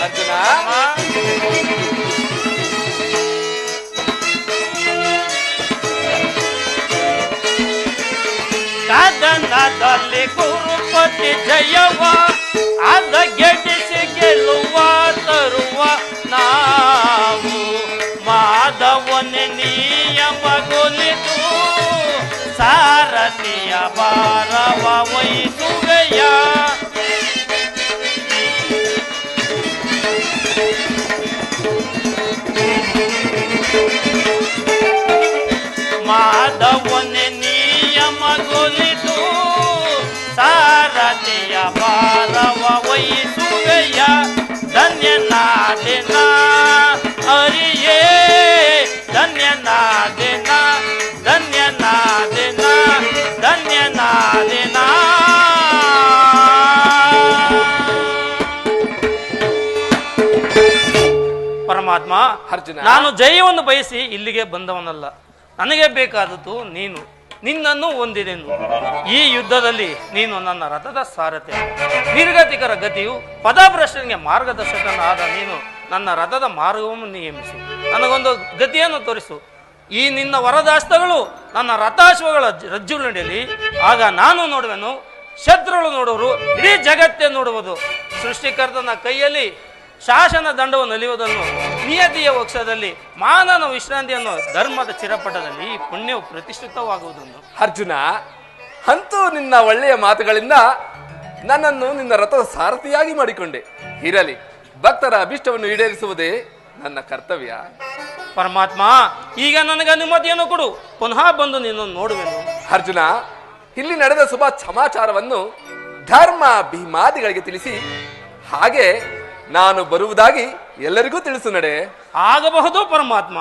ಅರ್ಜುನ, ಕದನದಲ್ಲಿ ಕುರುಪತಿ ಜಯವ ಅದ ಗೆಡಿಸಿ ಗೆಲ್ಲುವ ತರುವ ನಾವು. ಮಾಧವನ ನಿಯಮಗೊಲಿದು ಸಾರಥಿಯ ಭಾರವ ವಹಿಸುವೆಯ. ಮಾಧವನ ನಿಯಮಗೊಲಿದು ಸಾರಥಿಯ ಭಾರವ ವಹಿಸುವೆಯ. ಧನ್ಯನಾದಿನ ಅರಿಯೇ ಧನ್ಯನಾದಿನ ಧನ್ಯನಾದಿನ ಧನ್ಯನಾದಿನ. ಪರಮಾತ್ಮ, ಅರ್ಜುನ, ನಾನು ಜಯವನ್ನು ಬಯಸಿ ಇಲ್ಲಿಗೆ ಬಂದವನಲ್ಲ. ನನಗೆ ಬೇಕಾದದ್ದು ನೀನು. ನಿನ್ನನ್ನು ಹೊಂದಿದೆನು. ಈ ಯುದ್ಧದಲ್ಲಿ ನೀನು ನನ್ನ ರಥದ ಸಾರಥಿ. ನಿರ್ಗತಿಕರ ಗತಿಯು ಪದಭ್ರಷ್ಟನಿಗೆ ಮಾರ್ಗದರ್ಶಕನಾದ ನೀನು ನನ್ನ ರಥದ ಮಾರ್ಗವನ್ನು ನಿಯಮಿಸಿ ನನಗೊಂದು ಗತಿಯನ್ನು ತೋರಿಸು. ಈ ನಿನ್ನ ವರದಾಸ್ತಗಳು ನನ್ನ ರಥಾಶ್ವಗಳ ರಜ್ಜು ನಡೆಯಲಿ. ಆಗ ನಾನು ನೋಡುವೆನು, ಶತ್ರುಗಳು ನೋಡುವರು, ಇಡೀ ಜಗತ್ತೇ ನೋಡುವುದು. ಸೃಷ್ಟಿಕರ್ತನ ಕೈಯಲ್ಲಿ ಶಾಸನ ದಂಡವನ್ನು ನಲಿಯುವುದನ್ನು, ನಿಯತಿಯ ವಕ್ಷದಲ್ಲಿ ಮಾನನ ವಿಶ್ರಾಂತಿಯನ್ನು, ಧರ್ಮದ ಚಿರಪಟದಲ್ಲಿ ಈ ಪುಣ್ಯವು ಪ್ರತಿಷ್ಠಿತವಾಗುವುದನ್ನು. ಅರ್ಜುನ, ಅಂತೂ ನಿನ್ನ ಒಳ್ಳೆಯ ಮಾತುಗಳಿಂದ ನನ್ನನ್ನು ನಿನ್ನ ರಥದ ಸಾರಥಿಯಾಗಿ ಮಾಡಿಕೊಂಡೆ. ಇರಲಿ, ಭಕ್ತರ ಅಭಿಷ್ಟವನ್ನು ಈಡೇರಿಸುವುದೇ ನನ್ನ ಕರ್ತವ್ಯ. ಪರಮಾತ್ಮ, ಈಗ ನನಗೆ ಅನುಮತಿಯನ್ನು ಕೊಡು. ಪುನಃ ಬಂದು ನಿನ್ನನ್ನು ನೋಡುವೆನು. ಅರ್ಜುನ, ಇಲ್ಲಿ ನಡೆದ ಶುಭ ಸಮಾಚಾರವನ್ನು ಧರ್ಮ ಭೀಮಾದಿಗಳಿಗೆ ತಿಳಿಸಿ, ಹಾಗೆ ನಾನು ಬರುವುದಾಗಿ ಎಲ್ಲರಿಗೂ ತಿಳಿಸು ನಡೆ. ಆಗಬಹುದು ಪರಮಾತ್ಮ.